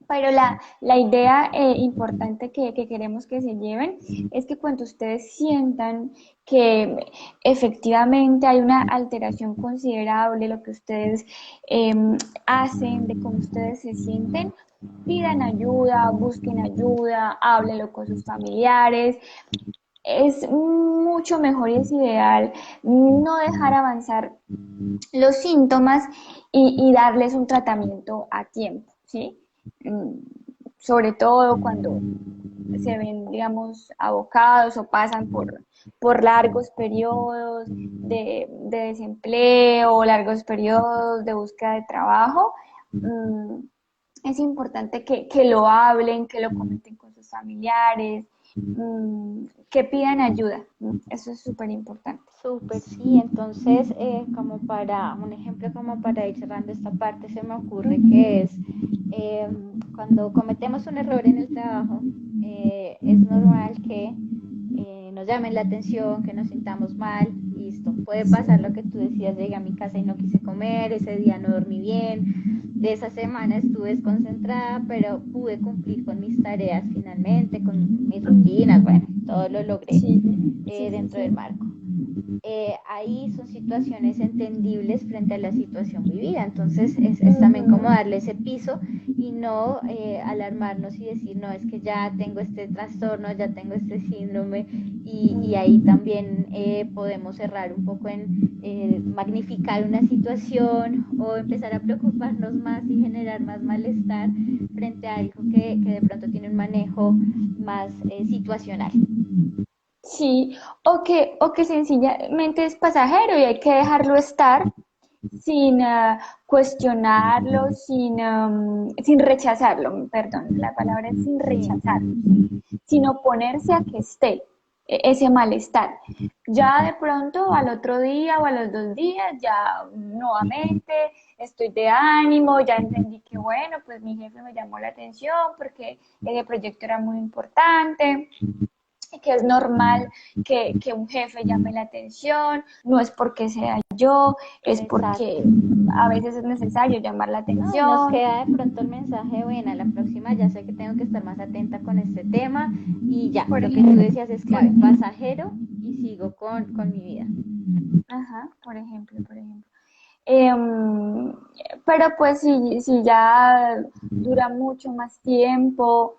pero la idea importante que queremos que se lleven es que cuando ustedes sientan que efectivamente hay una alteración considerable, lo que ustedes hacen, de cómo ustedes se sienten, pidan ayuda, busquen ayuda, háblenlo con sus familiares. Es mucho mejor y es ideal no dejar avanzar los síntomas y darles un tratamiento a tiempo, ¿sí? Mm, Sobre todo cuando se ven, digamos, abocados o pasan por largos periodos de desempleo, largos periodos de búsqueda de trabajo. Es importante que lo hablen, que lo comenten con sus familiares, que pidan ayuda. Eso es súper importante. súper, sí. Entonces, como para un ejemplo, como para ir cerrando esta parte, se me ocurre que es cuando cometemos un error en el trabajo, es normal que nos llamen la atención, que nos sintamos mal, listo. Puede pasar lo que tú decías, llegué a mi casa y no quise comer, ese día no dormí bien, de esa semana estuve desconcentrada, pero pude cumplir con mis tareas finalmente, con mis rutinas, bueno, todo lo logré Sí, sí, sí, dentro del sí. marco. Ahí son situaciones entendibles frente a la situación vivida. Entonces es también como Ujú. darle ese piso y no alarmarnos y decir, no, es que ya tengo este trastorno, ya tengo este síndrome y ahí también podemos errar un poco en magnificar una situación o empezar a preocuparnos más y generar más malestar frente a algo que de pronto tiene un manejo más situacional. Sí, o que sencillamente es pasajero y hay que dejarlo estar sin cuestionarlo, sin rechazarlo, perdón, la palabra es sin Sí, rechazarlo, sin oponerse a que esté ese malestar. Ya de pronto al otro día o a los 2 días, ya nuevamente estoy de ánimo, ya entendí que bueno, pues mi jefe me llamó la atención porque ese proyecto era muy importante, que es normal que un jefe llame la atención, no es porque sea yo, es porque exacto. a veces es necesario llamar la No, y nos atención. queda de pronto el mensaje, bueno, la próxima ya sé que tengo que estar más atenta con este tema y ya, Por lo que tú ejemplo, decías es clave, pasajero y sigo con mi vida. ajá, por ejemplo. Em, pero pues si ya dura mucho más tiempo,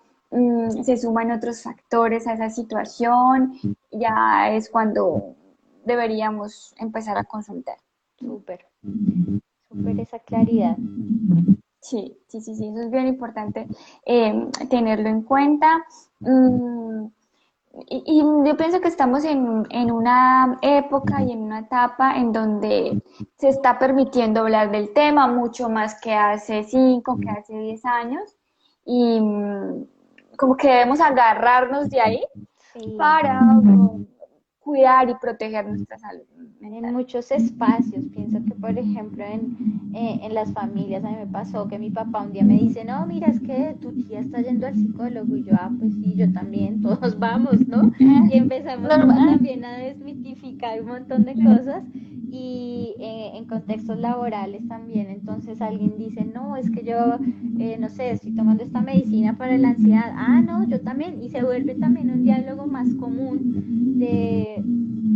se suman otros factores a esa situación, ya es cuando deberíamos empezar a consultar. Súper, súper esa claridad. Sí, sí, sí, sí, eso es bien importante tenerlo en cuenta. Mm, y yo pienso que estamos en una época y en una etapa en donde se está permitiendo hablar del tema mucho más que hace 5, que hace 10 años. Y como que debemos agarrarnos de ahí Sí, para cuidar y proteger nuestra salud en mental. muchos espacios. Pienso que, por ejemplo, en las familias, a mí me pasó que mi papá un día me dice, no, mira, es que tu tía está yendo al psicólogo. Y yo, ah, pues sí, yo también, todos vamos, ¿no? Y empezamos como Normal. también a desmitificar un montón de cosas. Y en contextos laborales también, entonces alguien dice, no, es que yo, no sé, estoy tomando esta medicina para la ansiedad. Ah, no, yo también. Y se vuelve también un diálogo más común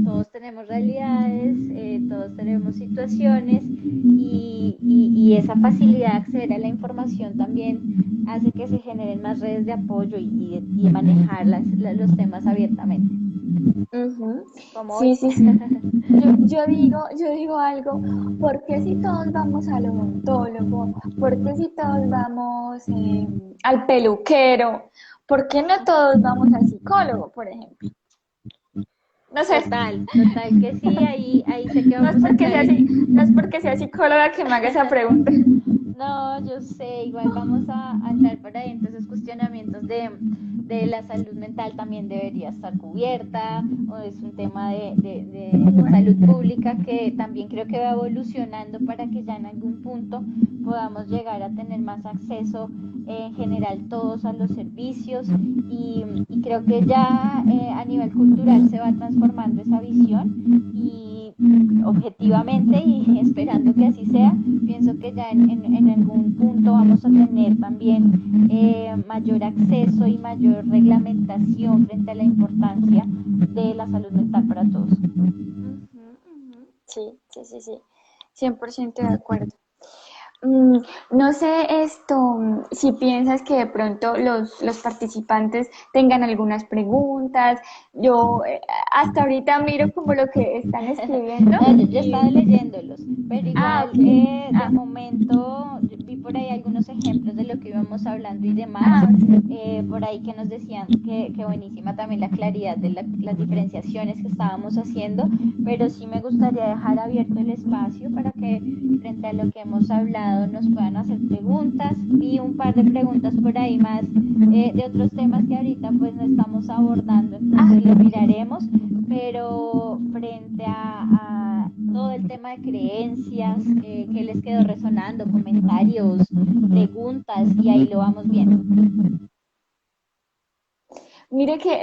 todos tenemos realidades, todos tenemos situaciones y esa facilidad de acceder a la información también hace que se generen más redes de apoyo y de manejar los temas abiertamente, Ujú. como Sí, hoy. sí, sí. Yo digo algo, ¿por qué si todos vamos al odontólogo? ¿Por qué si todos vamos al peluquero? ¿Por qué no todos vamos al psicólogo, por ejemplo? No sé, Total, total que sí, ahí sé que no es vamos a porque entrar sea, no es porque sea psicóloga que me haga esa pregunta. No, yo sé, igual vamos a entrar por ahí, entonces cuestionamientos de la salud mental también debería estar cubierta, o es un tema de salud pública que también creo que va evolucionando para que ya en algún punto podamos llegar a tener más acceso en general todos a los servicios y creo que ya a nivel cultural se va transformando esa visión y objetivamente y esperando que así sea, pienso que ya en algún punto vamos a tener también mayor acceso y mayor reglamentación frente a la importancia de la salud mental para todos. Ujú, ujú. Sí, sí, sí, sí, 100% de acuerdo. Mm, no sé esto, si piensas que de pronto los participantes tengan algunas preguntas. Yo hasta ahorita miro como lo que están escribiendo No, yo he estado y... leyéndolos, pero Ah, igual ok. de Ah, momento vi por ahí algunos ejemplos de lo que íbamos hablando y demás, ok. por ahí que nos decían que buenísima también la claridad de las diferenciaciones que estábamos haciendo, pero sí me gustaría dejar abierto el espacio para que frente a lo que hemos hablado nos puedan hacer preguntas. Vi un par de preguntas por ahí más de otros temas que ahorita pues no estamos abordando, Ah, entonces lo miraremos, pero frente a todo el tema de creencias que les quedó resonando, comentarios, preguntas, y ahí lo vamos viendo. mire que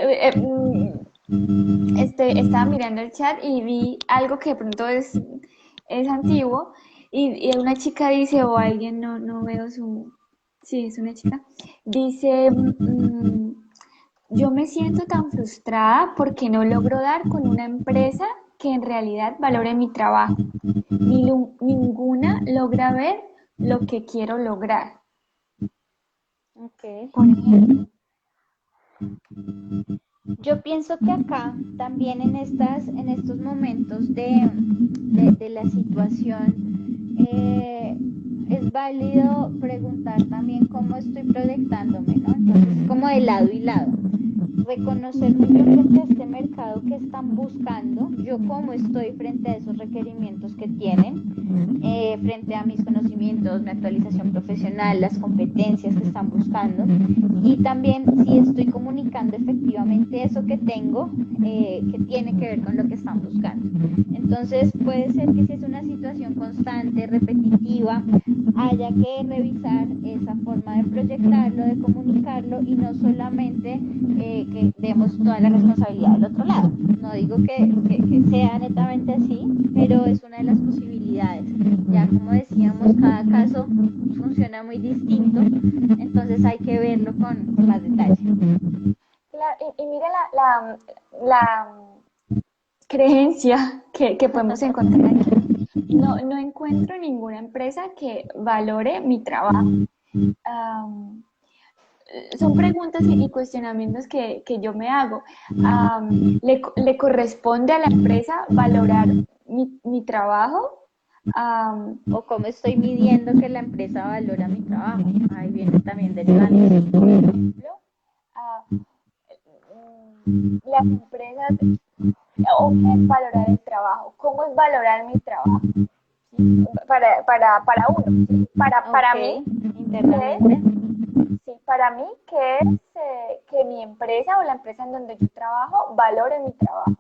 estaba mirando el chat y vi algo que de pronto es antiguo y una chica dice, o alguien, no veo su... Sí, es una chica. Dice, yo me siento tan frustrada porque no logro dar con una empresa que en realidad valore mi trabajo. Ninguna logra ver lo que quiero lograr. Ok. Por ejemplo. Yo pienso que acá también en estos momentos de la situación, es válido preguntar también cómo estoy proyectándome, ¿no? Entonces, como de lado y lado. Reconocerme yo frente a este mercado que están buscando, yo cómo estoy frente a esos requerimientos que tienen, frente a mis conocimientos, mi actualización profesional, las competencias que están buscando y también si estoy comunicando efectivamente eso que tengo, que tiene que ver con lo que están buscando. Entonces puede ser que si es una situación constante, repetitiva, haya que revisar esa forma de proyectarlo, de comunicarlo y no solamente que demos toda la responsabilidad del otro lado. No digo que sea netamente así, pero es una de las posibilidades. Ya como decíamos, cada caso funciona muy distinto, entonces hay que verlo con más detalle. Claro, y mira la creencia que podemos encontrar aquí. No encuentro ninguna empresa que valore mi trabajo. Am, Son preguntas y cuestionamientos que yo me hago. ¿Le corresponde a la empresa valorar mi trabajo? Am, O cómo estoy midiendo que la empresa valora mi trabajo. Ahí viene también derivando. por ejemplo, ah, las empresas, o qué es valorar el trabajo, cómo es valorar mi trabajo, ¿sí? Para uno, ¿sí? Para Ok, mí, ¿qué es? internamente. Sí, para mí, ¿qué es que mi empresa o la empresa en donde yo trabajo valore mi trabajo?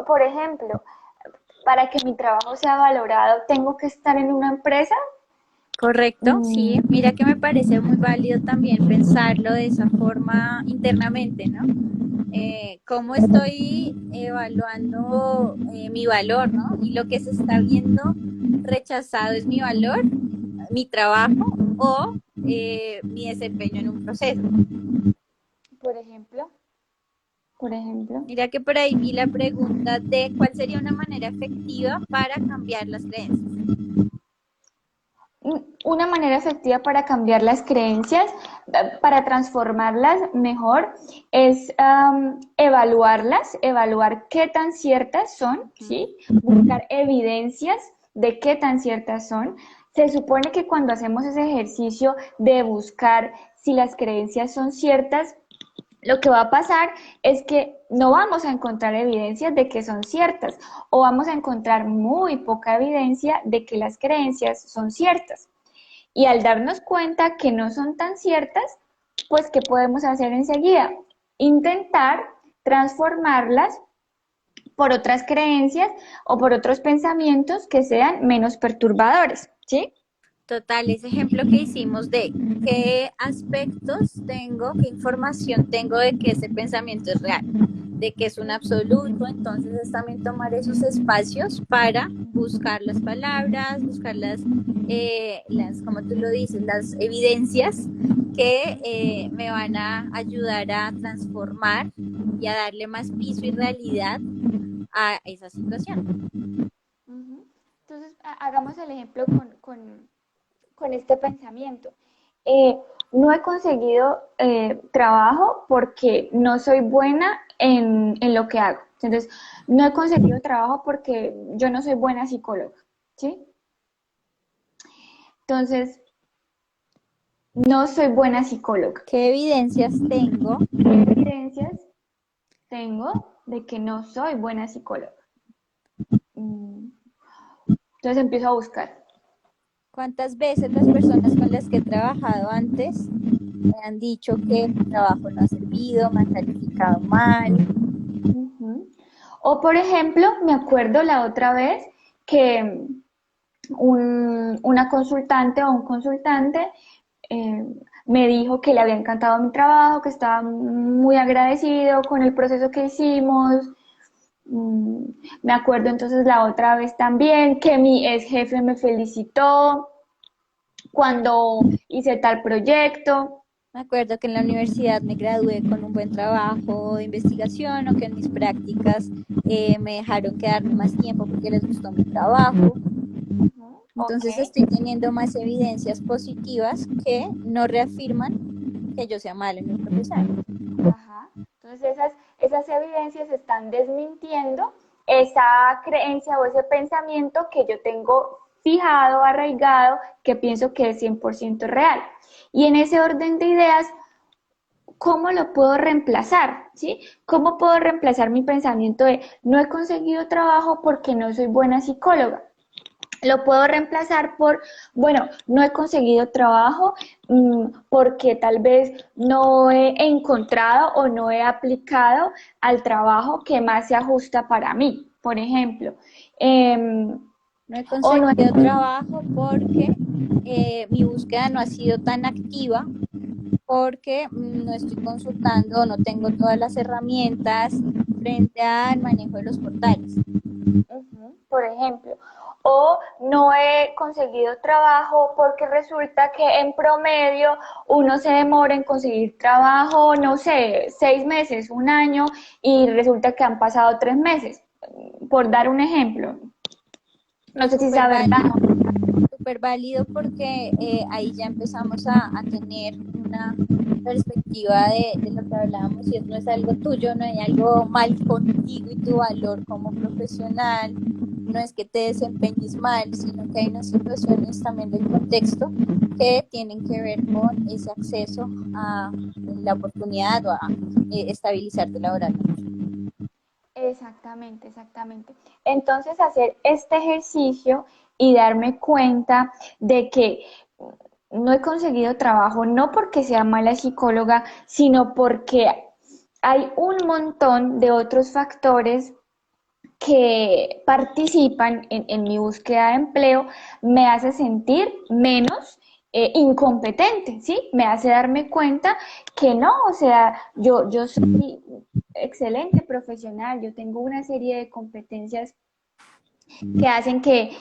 Por ejemplo, para que mi trabajo sea valorado, ¿tengo que estar en una empresa? Correcto, sí. Mm, Mira que me parece muy válido también pensarlo de esa forma internamente, ¿no? Cómo estoy evaluando mi valor, ¿no? Y lo que se está viendo rechazado es mi valor, mi trabajo o mi desempeño en un proceso. por ejemplo, por ejemplo. Mira que por ahí vi la pregunta de cuál sería una manera efectiva para cambiar las creencias. Una manera efectiva para cambiar las creencias, para transformarlas mejor, es evaluarlas, evaluar qué tan ciertas son, ¿sí? Buscar evidencias de qué tan ciertas son. Se supone que cuando hacemos ese ejercicio de buscar si las creencias son ciertas, lo que va a pasar es que no vamos a encontrar evidencias de que son ciertas o vamos a encontrar muy poca evidencia de que las creencias son ciertas. Y al darnos cuenta que no son tan ciertas, pues ¿qué podemos hacer enseguida? Intentar transformarlas por otras creencias o por otros pensamientos que sean menos perturbadores, ¿sí? Total, ese ejemplo que hicimos de qué aspectos tengo, qué información tengo de que ese pensamiento es real, de que es un absoluto, entonces es también tomar esos espacios para buscar las palabras, buscar como tú lo dices, las evidencias que me van a ayudar a transformar y a darle más piso y realidad a esa situación. Entonces, hagamos el ejemplo con este pensamiento. No he conseguido trabajo porque no soy buena en lo que hago. Entonces, no he conseguido trabajo porque yo no soy buena psicóloga, ¿sí? Entonces, no soy buena psicóloga. ¿Qué evidencias tengo? ¿Qué evidencias tengo de que no soy buena psicóloga? Entonces empiezo a buscar. ¿Cuántas veces las personas con las que he trabajado antes me han dicho que mi trabajo no ha servido, me han calificado mal? O por ejemplo, me acuerdo la otra vez que una consultante o un consultante eh, me dijo que le había encantado mi trabajo, que estaba muy agradecido con el proceso que hicimos. Mm, Me acuerdo entonces la otra vez también que mi ex jefe me felicitó cuando hice tal proyecto. Me acuerdo que en la universidad me gradué con un buen trabajo de investigación o que en mis prácticas me dejaron quedarme más tiempo porque les gustó mi trabajo. Ok. Entonces estoy teniendo más evidencias positivas que no reafirman que yo sea mal en mi profesión. Ajá. Entonces esas evidencias están desmintiendo esa creencia o ese pensamiento que yo tengo fijado, arraigado, que pienso que es 100% real. Y en ese orden de ideas, ¿cómo lo puedo reemplazar? ¿Sí? ¿Cómo puedo reemplazar mi pensamiento de no he conseguido trabajo porque no soy buena psicóloga? Lo puedo reemplazar por, bueno, no he conseguido trabajo porque tal vez no he encontrado o no he aplicado al trabajo que más se ajusta para mí, por ejemplo. No he O no he conseguido trabajo porque mi búsqueda no ha sido tan activa, porque no estoy consultando, no tengo todas las herramientas frente al manejo de los portales. por ejemplo, o no he conseguido trabajo porque resulta que en promedio uno se demora en conseguir trabajo, no sé, 6 meses, un año, y resulta que han pasado 3 meses, por dar un ejemplo. No sé si sea Súper verdad. válido, súper válido porque ahí ya empezamos a tener una perspectiva de lo que hablábamos y no es algo tuyo, no hay algo mal contigo y tu valor como profesional, no es que te desempeñes mal, sino que hay unas situaciones también del contexto que tienen que ver con ese acceso a la oportunidad o a estabilizarte laboralmente. Exactamente, exactamente. Entonces, hacer este ejercicio y darme cuenta de que no he conseguido trabajo, no porque sea mala psicóloga, sino porque hay un montón de otros factores que participan en mi búsqueda de empleo, me hace sentir menos incompetente, ¿sí? Me hace darme cuenta que no, o sea, yo soy excelente profesional, yo tengo una serie de competencias que hacen que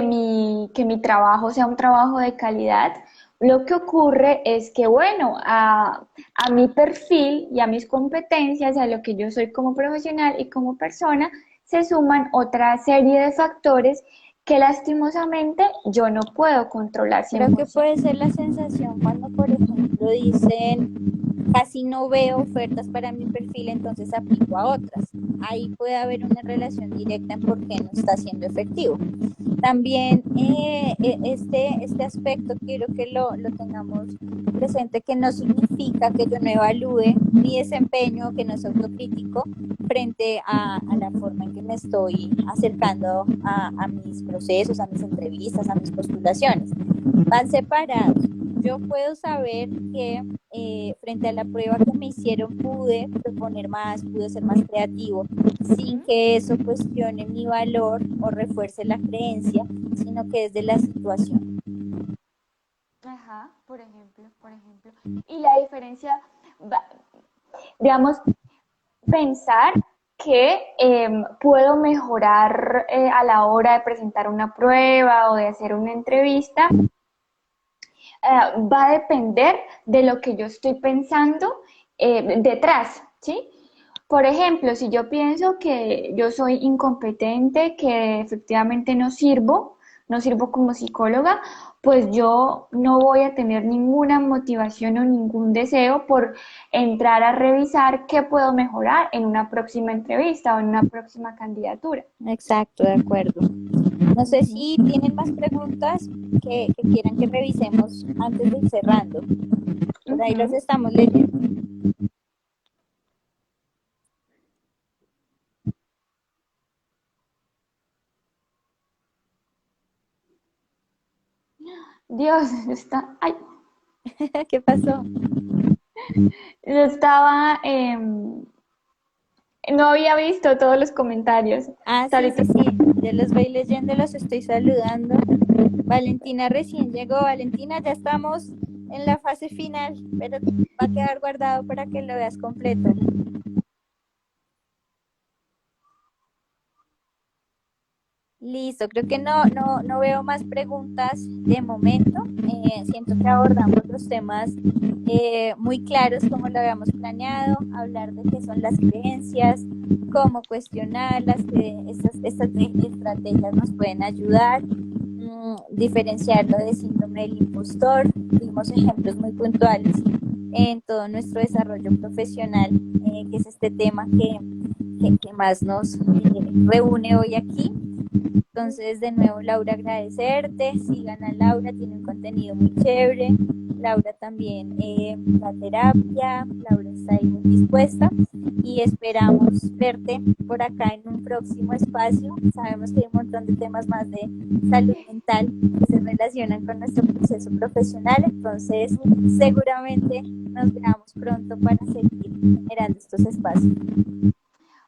mi trabajo sea un trabajo de calidad, Lo que ocurre es que, bueno, a mi perfil y a mis competencias, a lo que yo soy como profesional y como persona, se suman otra serie de factores que lastimosamente yo no puedo controlar Creo que 100%. puede ser la sensación cuando, por ejemplo, dicen casi no veo ofertas para mi perfil, entonces aplico a otras. Ahí puede haber una relación directa en por qué no está siendo efectivo. También este aspecto quiero que lo tengamos presente, que no significa que yo no evalúe mi desempeño, que no sea autocrítico frente a la forma en que me estoy acercando a mis procesos, a mis entrevistas, a mis postulaciones. Van separados. Yo puedo saber que frente a la prueba que me hicieron pude proponer más, pude ser más creativo, sin que eso cuestione mi valor o refuerce la creencia, sino que es de la situación. Ajá, por ejemplo. Y la diferencia, digamos, pensar que puedo mejorar a la hora de presentar una prueba o de hacer una entrevista, va a depender de lo que yo estoy pensando detrás, ¿sí? Por ejemplo, si yo pienso que yo soy incompetente, que efectivamente no sirvo como psicóloga, pues yo no voy a tener ninguna motivación o ningún deseo por entrar a revisar qué puedo mejorar en una próxima entrevista o en una próxima candidatura. Exacto, de acuerdo. No sé Ujú. si tienen más preguntas que quieran que revisemos antes de ir cerrando. Por ahí los Ujú. estamos leyendo. Dios, está, ay, ¿Qué pasó? yo estaba, no había visto todos los comentarios. Ah, Hasta sí, ahorita. sí, sí. Yo los voy leyendo, los estoy saludando. Valentina recién llegó. Valentina, ya estamos en la fase final, pero va a quedar guardado para que lo veas completo. Listo, creo que no veo más preguntas de momento. Siento que abordamos los temas muy claros como lo habíamos planeado, hablar de qué son las creencias, cómo cuestionarlas, que estas estrategias nos pueden ayudar, diferenciarlo de síndrome del impostor. Dimos ejemplos muy puntuales en todo nuestro desarrollo profesional, que es este tema que más nos reúne hoy aquí. Entonces, de nuevo, Laura, agradecerte. Sigan a Laura, tiene un contenido muy chévere. Laura también da terapia. Laura está ahí muy dispuesta y esperamos verte por acá en un próximo espacio. Sabemos que hay un montón de temas más de salud mental que se relacionan con nuestro proceso profesional. Entonces, seguramente nos veamos pronto para seguir generando estos espacios.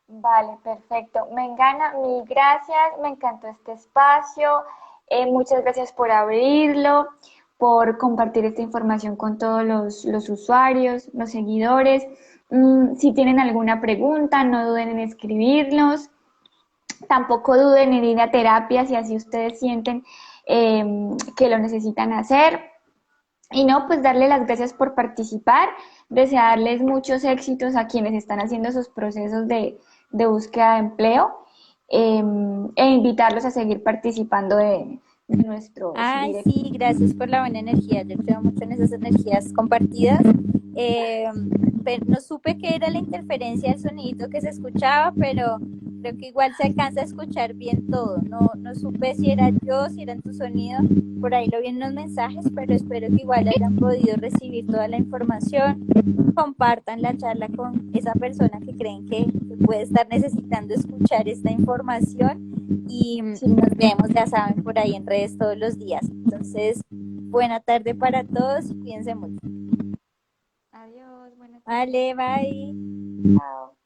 Vale, perfecto. Mengana, mil gracias, me encantó este espacio. Muchas gracias por abrirlo, por compartir esta información con todos los usuarios, los seguidores. Si tienen alguna pregunta, no duden en escribirnos. Tampoco duden en ir a terapia si así ustedes sienten eh, que lo necesitan hacer. Y no, pues darle las gracias por participar, desearles muchos éxitos a quienes están haciendo esos procesos de búsqueda de empleo, eh, e invitarlos a seguir participando de nuestros Ay, directos. sí, gracias por la buena energía. Yo creo mucho en esas energías compartidas. Eh, pero no supe qué era la interferencia del sonido que se escuchaba, pero creo que igual se alcanza a escuchar bien todo. No supe si era yo, si era en tu sonido. Por ahí lo vi en los mensajes, pero espero que igual hayan podido recibir toda la información. Compartan la charla con esa persona que creen que puede estar necesitando escuchar esta información Sí. y nos vemos, ya saben, por ahí en redes todos los días. Entonces, buena tarde para todos y cuídense mucho. Adiós, buenas tardes. Vale, bye. Chao.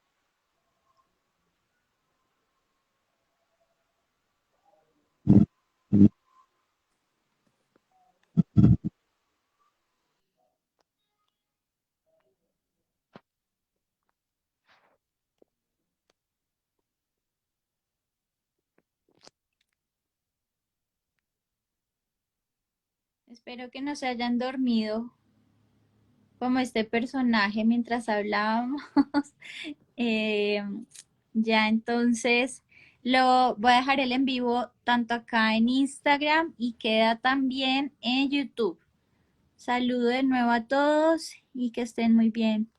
Espero que no se hayan dormido como este personaje mientras hablábamos. Eh, ya entonces lo voy a dejar el en vivo tanto acá en Instagram y queda también en YouTube. Saludo de nuevo a todos y que estén muy bien.